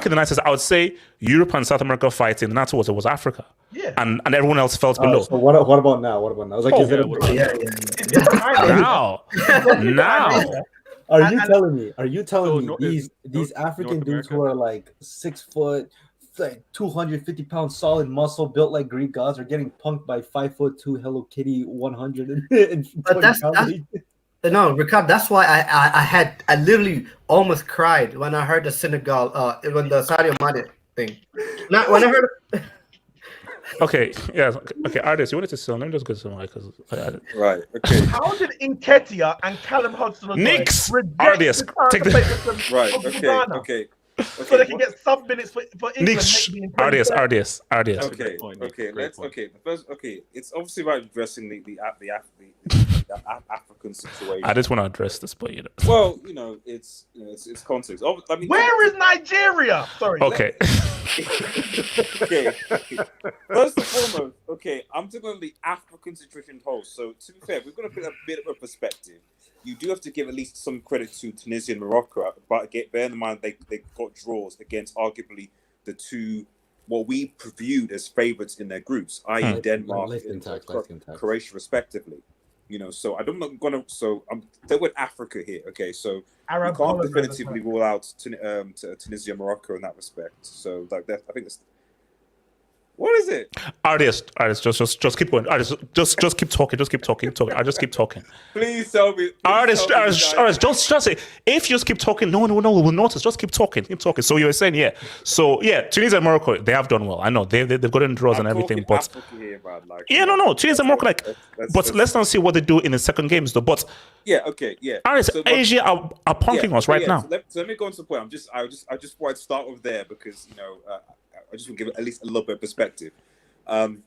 in the 90s, I would say Europe and South America fighting, and afterwards it was Africa. Yeah. And everyone else felt below. So what about now? What about now? I was like, Now. Are you telling me these African dudes who are like 6 foot, like 250-pound solid muscle built like Greek gods are getting punked by 5'2" Hello Kitty 100 But that's no, Ricard, that's why I literally almost cried when I heard the Senegal when the Sadio Mane thing. Not when I heard. Okay, yeah, okay. Artists, you wanted to sell? Let me just get some because right. Okay. How did Nketiah and Callum Hudson-Odoi Nix artists take the right. Okay. So they can get some minutes for England. Artists. Okay. Let's. Okay. The first. Okay. It's obviously about addressing the African situation. I just want to address this, but Well, it's context. I mean, where is Nigeria? Sorry. Okay. Okay. First and foremost, I'm talking about the African situation whole. So to be fair, we've got to put a bit of a perspective. You do have to give at least some credit to Tunisia and Morocco, but bear in mind they got draws against arguably the two what we viewed as favourites in their groups, i.e. Denmark and Croatia, respectively. So I'm not gonna. So I'm with Africa here. Okay, so you can't definitively rule out Tunisia and Morocco in that respect. So like that, I think that's. What is it? Artist, just keep going. Artist, just keep talking. I just keep talking. Please tell me. Artist, just say. If you just keep talking, no one will notice. Just keep talking. So you were saying, yeah. So yeah, Tunisia and Morocco, they have done well. I know they've gotten draws and everything, but Tunisia and Morocco, but let's not see what they do in the second games though. But yeah. Artist, Asia are punking us right now. So let me go on to the point. I just wanted to start with there because I just want to give it at least a little bit of perspective. And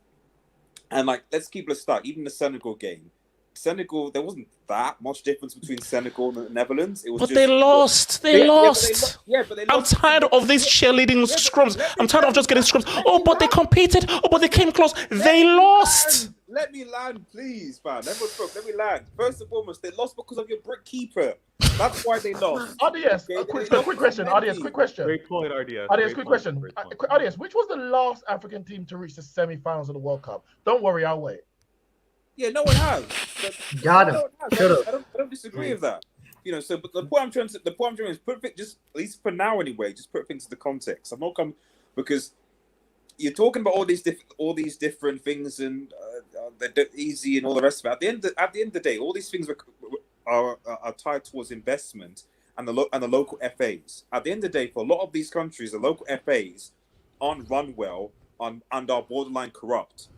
let's keep it a start. Even the Senegal game. There wasn't that much difference between Senegal and the Netherlands. It was they lost. They lost. I'm tired of these cheerleading scrums. I'm tired of just getting scrums. Oh, but they competed. Oh, but they came close. They lost. Let me land, please, man. Let me land. First and foremost, they lost because of your brick keeper. That's why they lost. RDS, quick question. RDS, quick question. Great point, RDS. RDS, quick question. RDS, which was the last African team to reach the semi-finals of the World Cup? Don't worry, I'll wait. Yeah, no one has. Got him. I don't disagree with that. So but the point I'm trying to is put it just at least for now anyway. Just put things into context. I'm not coming because you're talking about all these different things and they're easy and all the rest of it. At the end of the day, all these things are tied towards investment and the local FAs. At the end of the day, for a lot of these countries, the local FAs aren't run well and are borderline corrupt.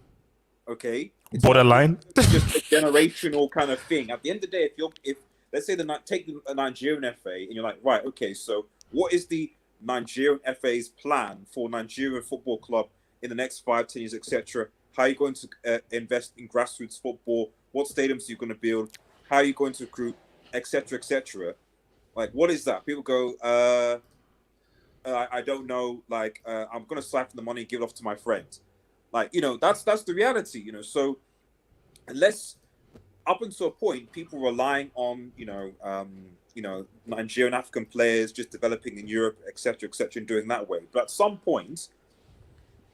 Okay, it's borderline, just a generational kind of thing. At the end of the day, if let's say take the Nigerian FA and you're like, right, okay, so what is the Nigerian FA's plan for Nigerian football club in the next 5-10 years, etc.? How are you going to invest in grassroots football? What stadiums are you going to build? How are you going to recruit, etc., etc.? Like, what is that? People go, I don't know. Like, I'm going to siphon the money and give it off to my friends. Like, that's the reality. So unless up until a point, people relying on Nigerian African players just developing in Europe, etc., and doing that way. But at some point,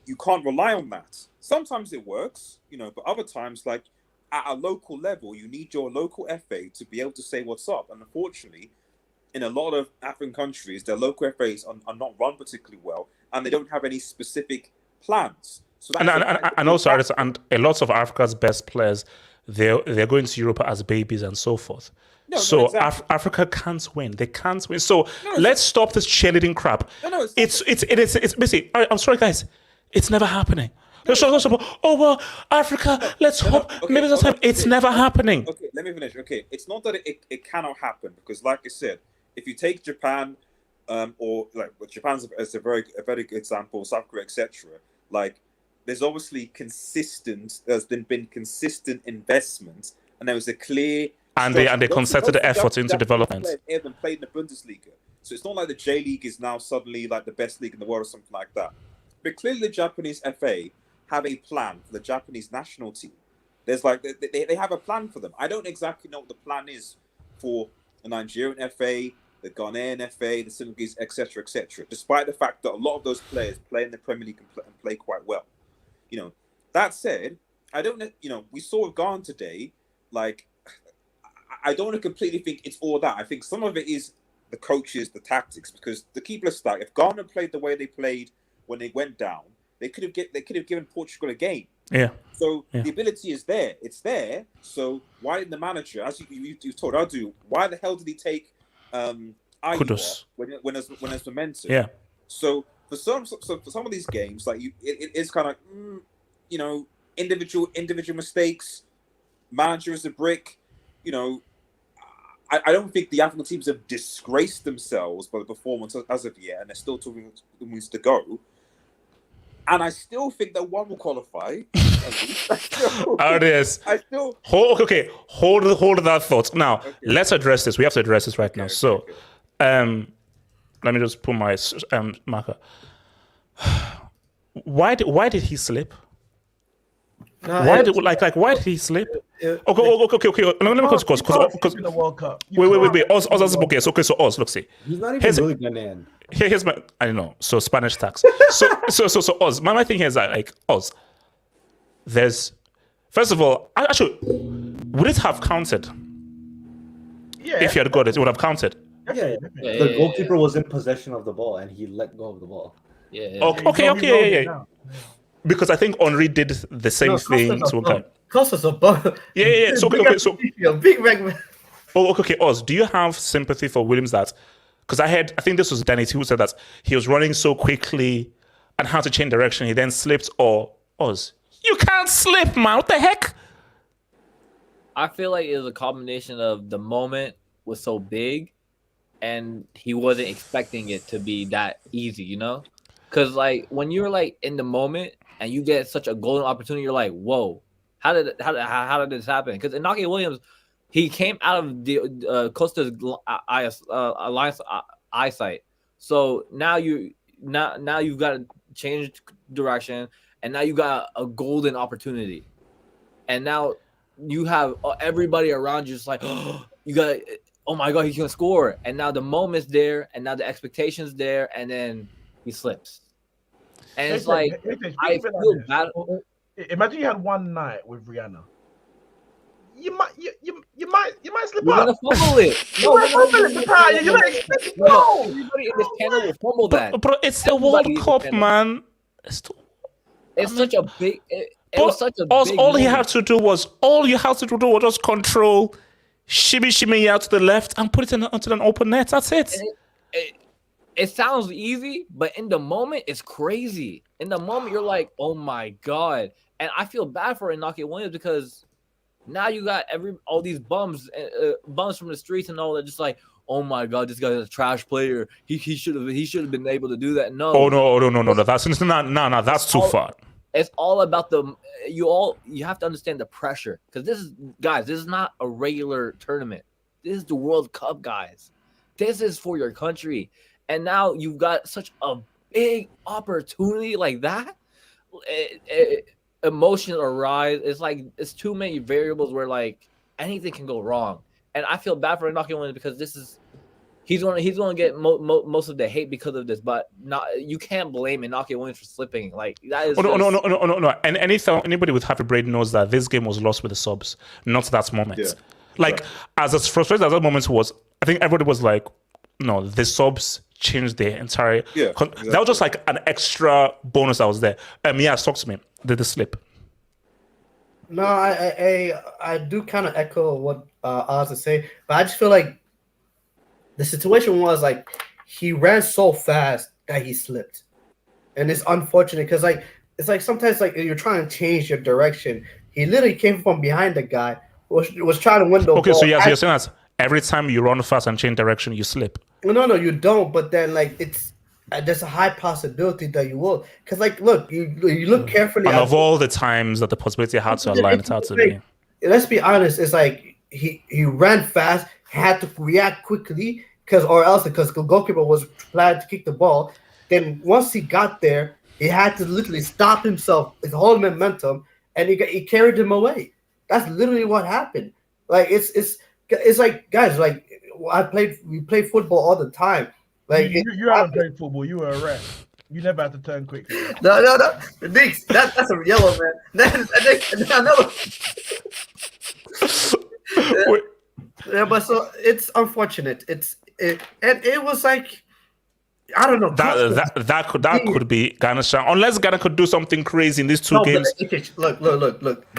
you can't rely on that. Sometimes it works, but other times, like at a local level, you need your local FA to be able to say what's up. And unfortunately, in a lot of African countries, their local FAs are not run particularly well, and they don't have any specific plans. So and also, and a lot of Africa's best players, they're going to Europe as babies and so forth. Exactly. Africa can't win. They can't win. So let's stop this cheerleading crap. It's basically. I'm sorry, guys. It's never happening. Oh well, Africa. Let's hope maybe this time. It's never happening. Okay, let me finish. Okay, it's not that it cannot happen because, like I said, if you take Japan, or like Japan's as a very good example, South Korea, etc. Like, there's obviously there's been consistent investment, and there was a clear and they concerted the effort into development. They haven't played in the Bundesliga, so it's not like the J League is now suddenly like the best league in the world or something like that. But clearly, the Japanese FA have a plan for the Japanese national team. There's like they have a plan for them. I don't exactly know what the plan is for the Nigerian FA, the Ghanaian FA, the Senegalese, etc., etc. Despite the fact that a lot of those players play in the Premier League and play quite well. You know, that said, I don't know. You know, we saw with Ghana today. Like, I don't want to completely think it's all that. I think some of it is the coaches, the tactics. Because the keeper stack, if Ghana played the way they played when they went down, they could have given Portugal a game. Yeah. So the ability is there. It's there. So why didn't the manager, as you told Adu, why the hell did he take Kudos when there's momentum? Yeah. So for some of these games, like it is kind of you know, individual mistakes. Manager is a brick. You know, I don't think the African teams have disgraced themselves by the performance as of yet, and they're still 2 weeks to go. And I still think that one will qualify. Yes. Hold that thought. Now, let's address this. We have to address this right now. So, let me just put my marker. Why did he slip? Why did he slip? Okay. Let me because the World Cup. Wait. Oz, okay. So Oz, look, see. He's not even really Ghanaian. Here's my, I don't know. So Spanish tax. So Oz. My thing here is that, like, Oz. There's, first of all, actually, would it have counted? Yeah. If you had got it, it would have counted. Yeah. The goalkeeper was in possession of the ball and he let go of the ball. Yeah. Okay. Because I think Henry did the same thing. Costa's a bum. Yeah. So big red. Okay. Oz, do you have sympathy for Williams that? Because I think this was Danny who said that he was running so quickly and had to change direction. He then slipped. Or Oz, you can't slip, man. What the heck? I feel like it was a combination of the moment was so big, and he wasn't expecting it to be that easy. You know, because like when you're like in the moment and you get such a golden opportunity, you're like, whoa, how did this happen? Because Inaki Williams, he came out of the Costa's alliance eyesight. So now you've got to change direction, and now you got a golden opportunity, and now you have everybody around you just like, oh, you got, oh my god, he's gonna score, and now the moment's there, and now the expectation's there, and then he slips, and it's like I feel bad. Imagine you had one night with Rihanna. You might slip You're up. gonna fumble it. Everybody in this channel will fumble that. Bro, it's the World Cup, man. It's such a big. It was such a big. All you had to do was just control, shimmy out to the left and put it onto an open net. That's it. It sounds easy, but in the moment, it's crazy. In the moment, you're like, oh my god. And I feel bad for Inaki Williams because now you got all these bums from the streets and all that, just like, oh my god, this guy's a trash player. He should have been able to do that. No. Oh no. That's too far. It's all about you have to understand the pressure, because this is not a regular tournament. This is the World Cup, guys. This is for your country. And now you've got such a big opportunity like that. Emotions arise. It's like it's too many variables where like anything can go wrong. And I feel bad for Inaki Williams because he's going to get most of the hate because of this. But you can't blame Inaki Williams for slipping. Like that is no. And anybody with half a brain knows that this game was lost with the subs, not that moment. Yeah. Like as frustrating as that moment was, I think everybody was like, no, the subs changed the entire. Yeah, exactly. That was just like an extra bonus that was there. Talk to me. Did the slip? No, I do kind of echo what Oz is saying, but I just feel like the situation was like he ran so fast that he slipped, and it's unfortunate because like it's like sometimes like you're trying to change your direction. He literally came from behind the guy, was trying to win the Okay, ball. so yes, you're saying that every time you run fast and change direction, you slip. No, you don't. But then like it's there's a high possibility that you will. Because like, look, you look carefully. And of all the times that the possibility had to align it out to be. Let's be honest. It's like he ran fast, had to react quickly because the goalkeeper was planning to kick the ball. Then once he got there, he had to literally stop himself, his whole momentum, and he carried him away. That's literally what happened. Like it's like, guys, like we play football all the time. Like you haven't played football. You were a ref. You never had to turn quickly. No. Knicks, that's a yellow, man. Yeah, but so it's unfortunate. And it was like, I don't know. That could be Ghana's chance, unless Ghana could do something crazy in these two games. Look.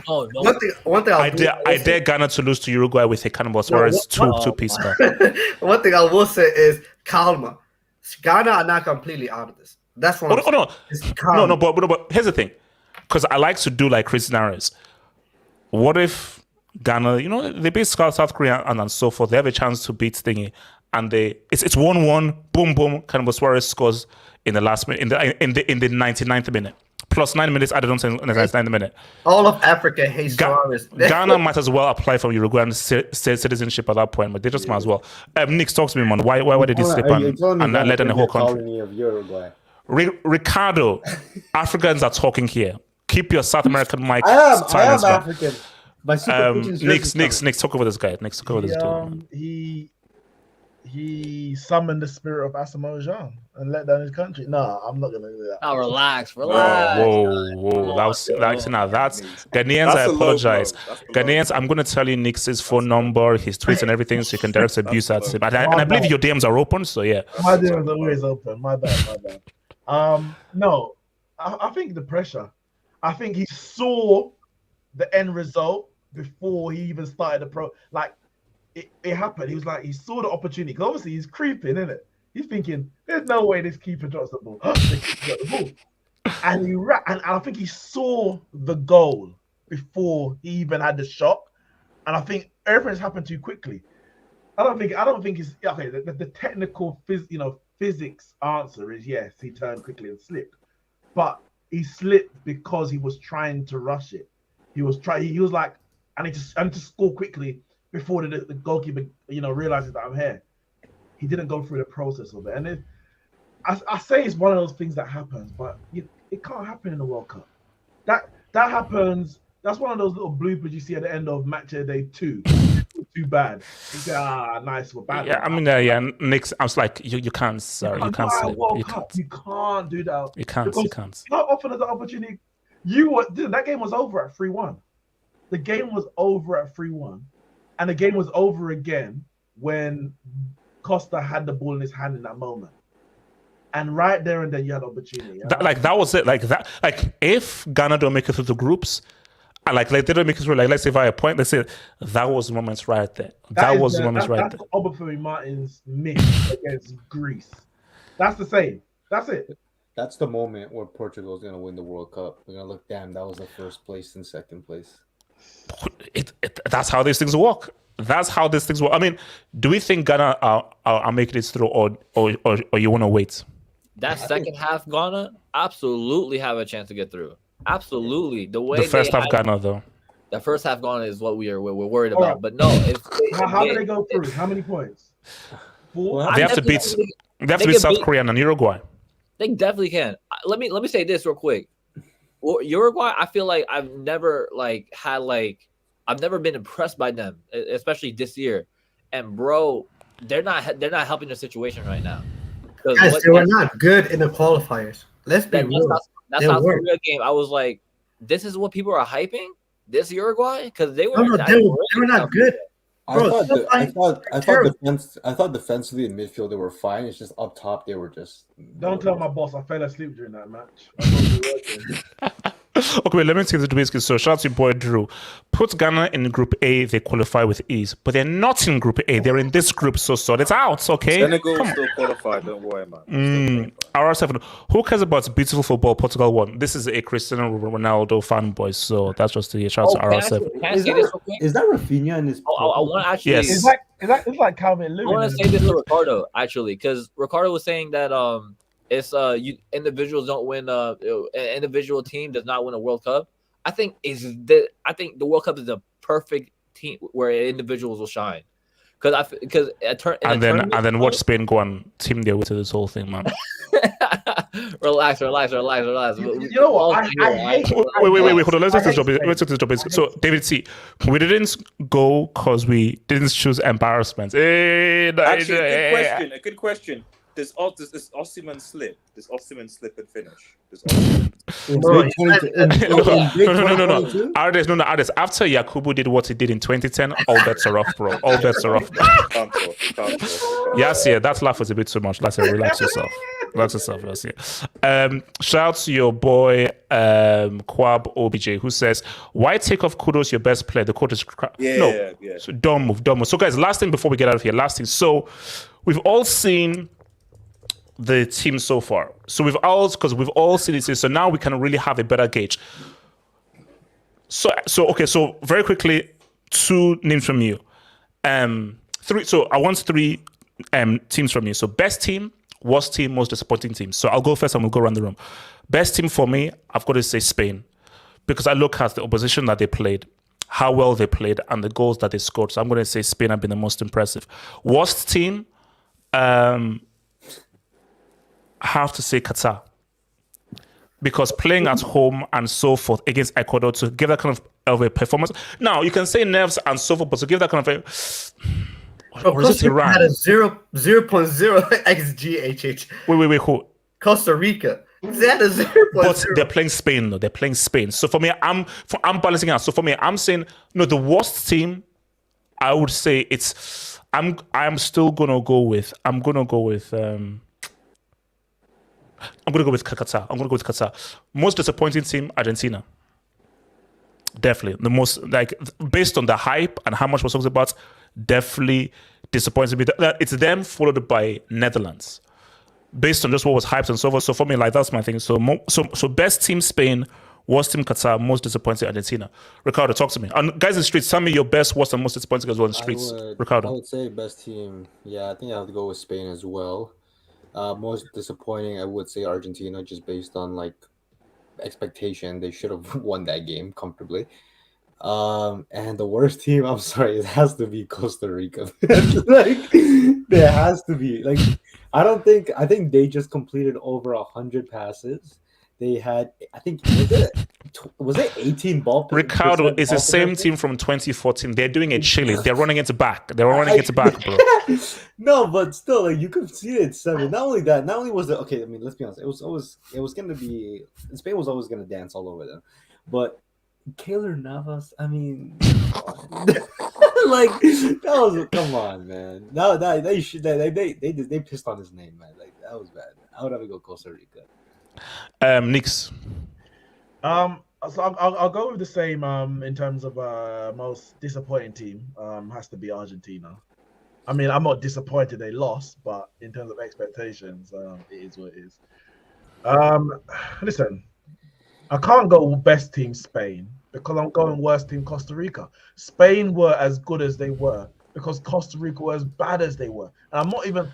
Oh no. One thing I dare Ghana to lose to Uruguay with a Cannibal Suarez two-piece back. One thing I will say is calma. Ghana are not completely out of this. That's what I'm saying. No, but here's the thing, because I like to do like crazy scenarios. What if Ghana, they beat South Korea and so forth. They have a chance to beat Thingy, and it's 1-1. Boom. Cannibal Suarez scores in the last minute, in the 99th minute, plus 9 minutes added on to the 99th minute. All of Africa hates Suarez. Ghana might as well apply for Uruguayan citizenship at that point, but they just might as well. Nick, talk to me, man. Why did he slip and let in the whole country? Of Uruguay. Ricardo, Africans are talking here. Keep your South American mic I am African. Nick, talk over this guy. Nick, talk over this dude. He summoned the spirit of Asamoah Gyan and let down his country. No, I'm not gonna do that. Oh, relax. Whoa. That's Ghanaians. I apologize. Ghanaians, I'm gonna tell you Nick's phone number, his tweets, and everything, so you can direct abuse at him. And I believe your DMs are open, so yeah. My DMs are always open. My bad. No, I think the pressure. I think he saw the end result before he even started the pro. Like it happened. He was like, he saw the opportunity. Because obviously he's creeping, isn't it? He's thinking, there's no way this keeper drops the ball. The keeper got the ball. And I think he saw the goal before he even had the shot. And I think everything's happened too quickly. I don't think it's okay. The technical physics answer is yes, he turned quickly and slipped. But he slipped because he was trying to rush it. He was like, I need to score quickly before the goalkeeper, realizes that I'm here. He didn't go through the process of it. And I say it's one of those things that happens, but it can't happen in the World Cup. That happens. That's one of those little bloopers you see at the end of match day 2. Too bad. You say, nice, we're bad. Yeah, I mean, Nick, I was like, you can't, sorry, you can't slip. You can't do that. You can't. How often is the opportunity? That game was over at 3-1. The game was over at 3-1. And the game was over again when Costa had the ball in his hand in that moment. And right there and then you had opportunity. That was it. If Ghana don't make it through the groups, they don't make it through, let's say by a point, they say that was the moments right there. That's Obafemi Martin's miss against Greece. That's the same. That's it. That's the moment where Portugal is going to win the World Cup. We're going to look, damn, that was the first place and second place. That's how these things work. I mean, do we think Ghana are making it through, or you want to wait? That second half, Ghana absolutely have a chance to get through. Absolutely. The first half Ghana, though. The first half Ghana is what we're worried about. Right. But no, how do they go through? How many points? 4? They have to beat South Korea and Uruguay. They definitely can. Let me say this real quick. Uruguay, I feel like I've never been impressed by them, especially this year. And bro, they're not helping the situation right now. Guys, they were not good in the qualifiers. Let's be real. That South Korea game, I was like, this is what people are hyping? This Uruguay? Because they were not good. Bro, I thought defensively in midfield they were fine. It's just up top they were just. Don't tell my boss I fell asleep during that match. Okay, wait, let me take the debate. So shout out to your boy Drew. Put Ghana in Group A, they qualify with ease. But they're not in Group A. They're in this group, so sort it out, okay? Senegal will still qualify, don't worry, man. RR7. Who cares about beautiful football? Portugal won. This is a Cristiano Ronaldo fanboy, so that's just the shout out to RR7. Can I say this real quick? Is that Rafinha in his? I want to actually. Yes. It's like Calvin Lewin. I want to say this to Ricardo actually, because Ricardo was saying that individuals don't win. An individual team does not win a World Cup. I think the World Cup is a perfect team where individuals will shine. And then watch Spain go and team their way to this whole thing, man. relax. You know what? I hate. Wait, hold on. Let's take this job. So, David C, we didn't go because we didn't choose embarrassment. Actually, a good question. Does Osimhen slip? Does Osimhen slip and finish? No. Ardes. After Yakubu did what he did in 2010, all bets are off, bro. All bets are off. Yes, yeah, that laugh was a bit too much. Let's relax yourself. Let's see. Shout out to your boy Kwab OBJ, who says, "Why take off Kudos, your best player? The court is yeah. So don't move. So guys, last thing before we get out of here. So we've all seen the team so far. So we've all seen it. So now we can really have a better gauge. So very quickly, 2 names from you. 3. So I want 3 teams from you. So best team, worst team, most disappointing team. So I'll go first and we'll go around the room. Best team for me, I've got to say Spain, because I look at the opposition that they played, how well they played, and the goals that they scored. So I'm going to say Spain have been the most impressive. Worst team, I have to say Qatar, because playing at home and so forth against Ecuador, to give that kind of a performance. Now you can say nerves and so forth, but to give that kind of a Costa Rica had a 0.0 xGHH. Wait, who? Costa Rica. They had a 0.0. But they're playing Spain, though. They're playing Spain. So for me, I'm balancing out. So for me, I'm saying no. The worst team, I would say it's. I'm still gonna go with. I'm gonna go with Qatar. I'm gonna go with Qatar. Most disappointing team, Argentina. Definitely the most, like, based on the hype and how much was talked about. Definitely disappointing me. It's them followed by Netherlands, based on just what was hyped and so forth. So for me, like, that's my thing. So best team Spain, worst team Qatar, most disappointing Argentina. Ricardo, talk to me. And guys in the streets, tell me your best, worst, and most disappointing as well in the streets. Ricardo, I would say best team. Yeah, I think I have to go with Spain as well. Most disappointing, I would say Argentina, just based on like expectation. They should have won that game comfortably. And the worst team, I'm sorry, it has to be Costa Rica. Like, there has to be. Like, I think they just completed over 100 passes. They had, I think, was it 18 ball? Ricardo is the same team from 2014. They're doing it chilly. They're running it back. Bro. No, but still, like, you could see it 7. Not only that, not only was it okay. I mean, let's be honest. It was going to be, Spain was always going to dance all over them, but Keylor Navas, I mean, like, that was, come on, man. No, they pissed on his name, man. Like, that was bad. I would have to go Costa Rica. Nix. So I'll go with the same. In terms of most disappointing team, has to be Argentina. I mean, I'm not disappointed they lost, but in terms of expectations, it is what it is. Listen, I can't go best team Spain because I'm going worst team Costa Rica. Spain were as good as they were because Costa Rica were as bad as they were. And I'm not even,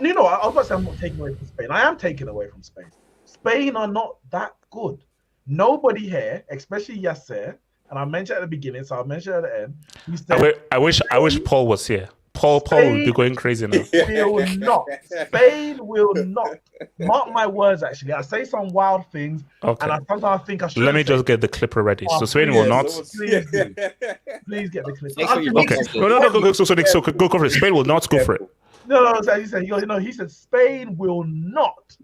you know, I was about to say I'm not taking away from Spain. I am taking away from Spain. Spain are not that good. Nobody here, especially Yasser, and I mentioned at the beginning, so I'll mention at the end. He said, I wish Paul was here. Paul would be going crazy now. Spain will not. Mark my words, actually. I say some wild things, okay, and sometimes I think I should. Let me just get the clipper ready. So Spain will not. Please get the clipper. Okay. No. So go for it. Spain will not go for it. No. He said Spain will not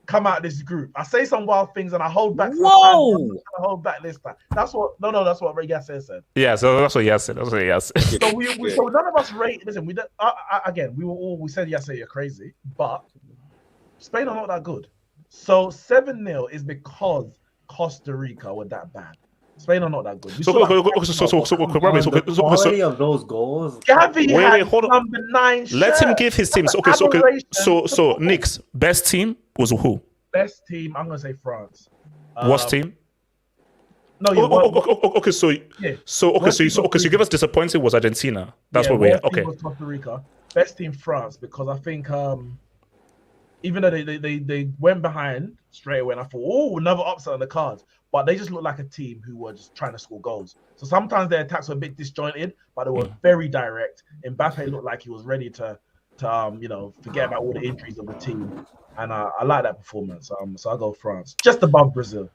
come out this group. I say some wild things and I hold back. Whoa! I hold back this time. That's what Yasser said. Yeah, so that's what Yasser said. So none of us rate. Listen, we don't. Again, we said Yasser, you're crazy, but Spain are not that good. So 7-0 is because Costa Rica were that bad. Spain are not that good. So Quality of those goals. Gavi wait, had hold on. number 9 Let him shirt. give his teams. That's an aberration. So Nick's best team was who? Best team, I'm gonna say France. Worst team? No, yeah, okay, so you give us disappointing was Argentina. That's what we're okay. Was Costa Rica. Best team France, because I think even though they went behind straight away, and I thought, oh, another upset on the cards, but they just looked like a team who were just trying to score goals. So sometimes their attacks were a bit disjointed, but they were very direct. Mbappe looked like he was ready to forget about all the injuries of the team, and I like that performance. So I go France, just above Brazil.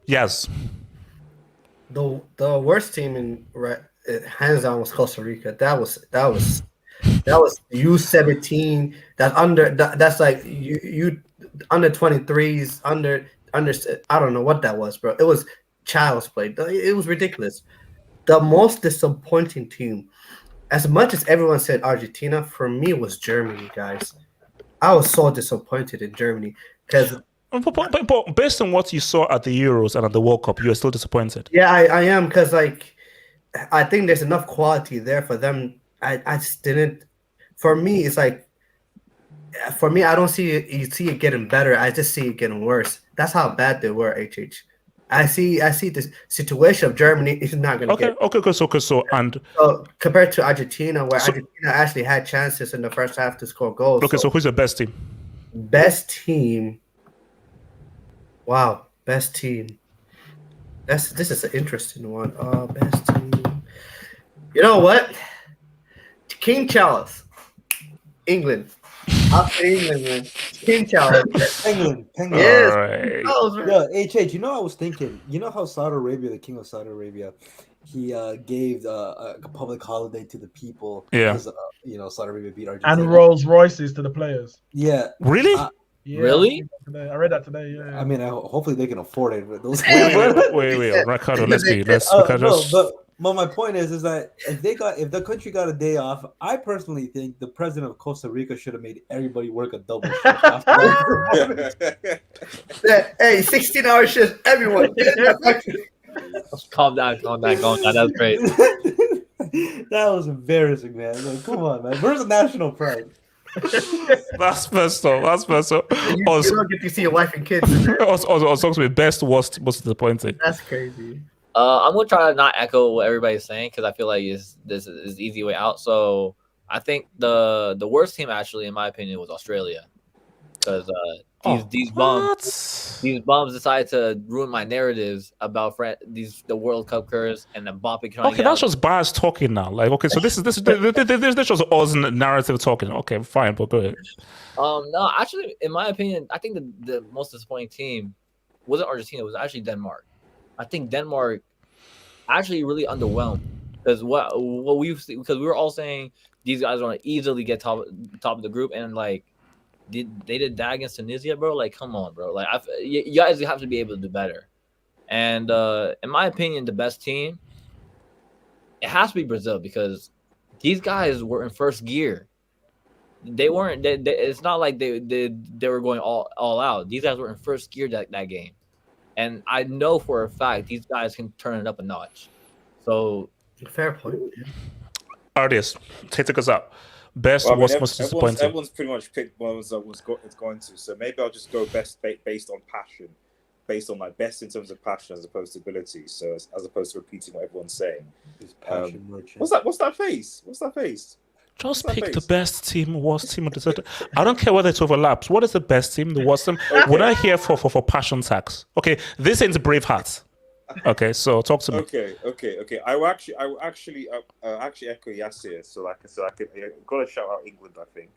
Yes. The worst team in hands down was Costa Rica. That was U17. That's like you under 23s, under I don't know what that was, bro. It was child's play. It was ridiculous. The most disappointing team, as much as everyone said Argentina, for me was Germany, guys. I was so disappointed in Germany because. But based on what you saw at the Euros and at the World Cup, you are still disappointed. Yeah, I am, because I think there's enough quality there for them. I just didn't. For me, it's like, I don't see it getting better. I just see it getting worse. That's how bad they were. I see the situation of Germany is not going to get. Okay. So compared to Argentina, where Argentina actually had chances in the first half to score goals. Okay, so who's the best team? Best team. Wow, best team. This is an interesting one. Best team. You know what? King Charles, England. I'll say England, man. King Charles. England. Yes. Right. Yeah, HH, you know, I was thinking, you know how Saudi Arabia, the king of Saudi Arabia, he gave a public holiday to the people. Yeah. Because, Saudi Arabia beat Argentina. And Rolls Royces to the players. Yeah. Really? Yeah, Really? I read that today. Yeah. I mean, hopefully they can afford it. But those Wait, Ricardo, let's But my point is that if the country got a day off, I personally think the president of Costa Rica should have made everybody work a double shift. Hey, 16-hour shifts, everyone. Calm down. That's great. That was embarrassing, man. Like, come on, man. Where's the national pride? That's messed up. You don't get to see your wife and kids. Also, talks with best, worst, most disappointing. That's crazy. I'm gonna try to not echo what everybody's saying because I feel like this is the easy way out. So I think the worst team, actually, in my opinion, was Australia, because these bums decided to ruin my narratives about the World Cup curse and Mbappe. Okay, that's just bias talking now. Like, okay, so this just Oz narrative talking. Okay, fine, but go ahead. No, actually, in my opinion, I think the most disappointing team wasn't Argentina. It was actually Denmark. I think Denmark actually really underwhelmed because because we were all saying these guys are going to easily get top of the group, and like they did that against Tunisia, bro. Like, come on, bro. Like, you guys have to be able to do better. And in my opinion, the best team, it has to be Brazil, because these guys were in first gear. They weren't. It's not like they were going all out. These guys were in first gear that game. And I know for a fact these guys can turn it up a notch. So fair point. Artists, take us out. Best, most disappointing. Everyone's pretty much picked ones that it's going to. So maybe I'll just go best based on passion, based on like best in terms of passion as opposed to ability. So as opposed to repeating what everyone's saying. What's that face? Just pick the best team, worst team, or the I don't care whether it overlaps. What is the best team, the worst team? Okay. We're not here for passion tax. Okay, this ain't Braveheart. Okay, so talk to me. Okay. I will actually echo Yasir. So I could got to shout out England, I think,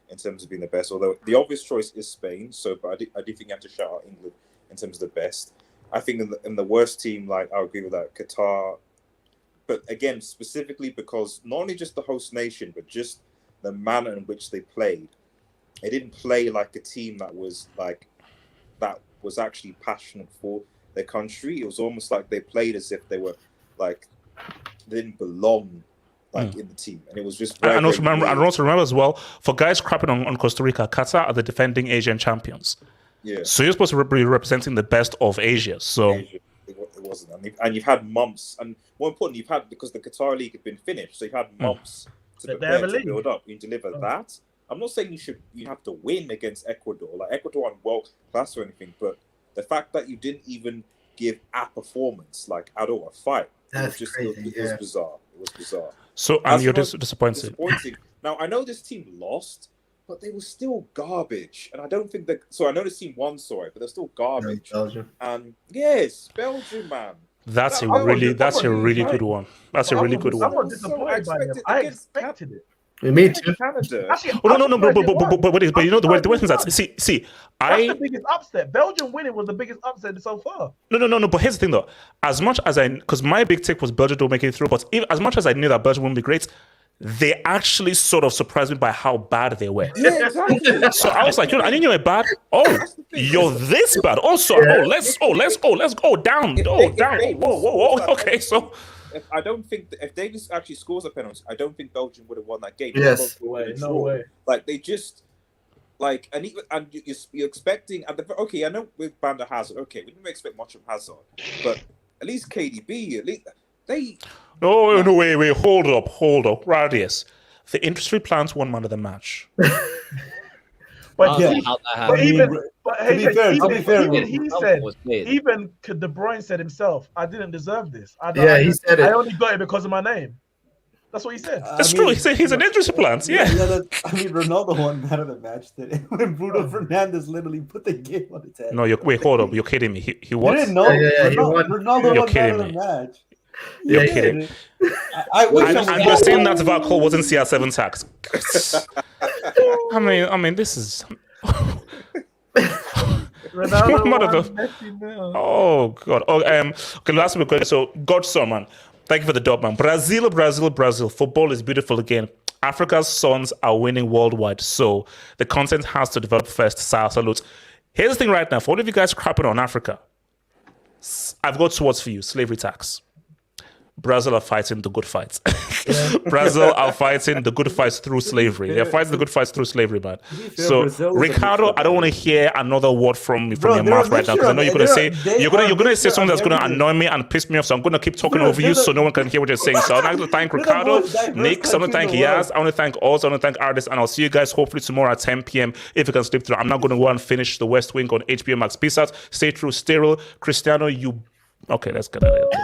in terms of being the best. Although the obvious choice is Spain. So, but I do think you have to shout out England in terms of the best. I think in the worst team, like I agree with that, Qatar. But again, specifically because not only just the host nation, but just the manner in which they played. They didn't play like a team that was actually passionate for their country. It was almost like they played as if they were like they didn't belong in the team, and it was just. And also remember as well, for guys crapping on Costa Rica, Qatar are the defending Asian champions. Yeah. So you're supposed to be representing the best of Asia. So It wasn't. And you've had months, and more importantly, you've had, because the Qatar League had been finished, so you've had months to That they have prepare a to league. build up. You deliver that. I'm not saying you have to win against Ecuador. Like, Ecuador aren't world class or anything, but the fact that you didn't even give a performance, like at all, a fight, That's crazy. It was bizarre. It was bizarre. So and you're disappointed. Disappointing. Now, I know this team lost, but they were still garbage. And I don't think that. So I know this team won, sorry, but they're still garbage. Belgium. And yes, Belgium, man. That's a I really was good one. That's a really good I one. was disappointed by them. I expected it. Me too. Canada. Actually, Oh, no, I'm but surprised you know the way I'm things that surprised see that's the biggest upset. Belgium winning was the biggest upset so far. No. But here's the thing, though. As much as because my big take was Belgium don't make it through, but as much as I knew that Belgium wouldn't be great, they actually sort of surprised me by how bad they were. Yeah, exactly. So I was like, I knew you were bad. Oh, you're this bad. Also, let's go down. Whoa. Okay, so. I don't think if Davis actually scores a penalty, I don't think Belgium would have won that game. Yes. No way. Like, they just and you're expecting okay. I know with Banda Hazard, okay, we didn't expect much of Hazard, but at least KDB, at least they. No, wait, hold up, Radius. The industry plants one man of the match. But Yeah. even he said, was made. even De Bruyne said himself, I didn't deserve this. He said it. I only got it because of my name. That's what he said. That's true. He said he's an industry plant. Yeah. Ronaldo won man of the match today when Bruno Fernandes literally put the game on his head. No, wait, hold up. You're kidding me. He You what? didn't know? He won. Ronaldo You're won kidding man of me. the match. You're kidding. And you're saying that VAR call wasn't CR7 tax. I mean, this is. Ronaldo What are won, the- Messi nil. Oh God. Okay. Last week. So, Godson, man. Thank you for the dub, man. Brazil. Football is beautiful again. Africa's sons are winning worldwide, so the content has to develop first. Salute. Here's the thing right now. For all of you guys crapping on Africa, I've got two words for you: slavery tax. Brazil are fighting the good fight. Brazil are fighting the good fights through slavery. They're fighting the good fights through slavery, man. So, Ricardo, I don't want to hear another word from your mouth right now, because I know you're gonna say say something that's gonna annoy me and piss me off. So I'm gonna keep talking over you, so no one can hear what you're saying. So I'd like to thank Ricardo, Nick. I want to thank Yaz. I want to thank Oz. I want to thank Artists, and I'll see you guys hopefully tomorrow at 10 p.m. if you can sleep through. I'm not gonna go and finish The West Wing on HBO Max. Peace out. Stay true. Sterile. Cristiano, you. Okay, let's get out of here.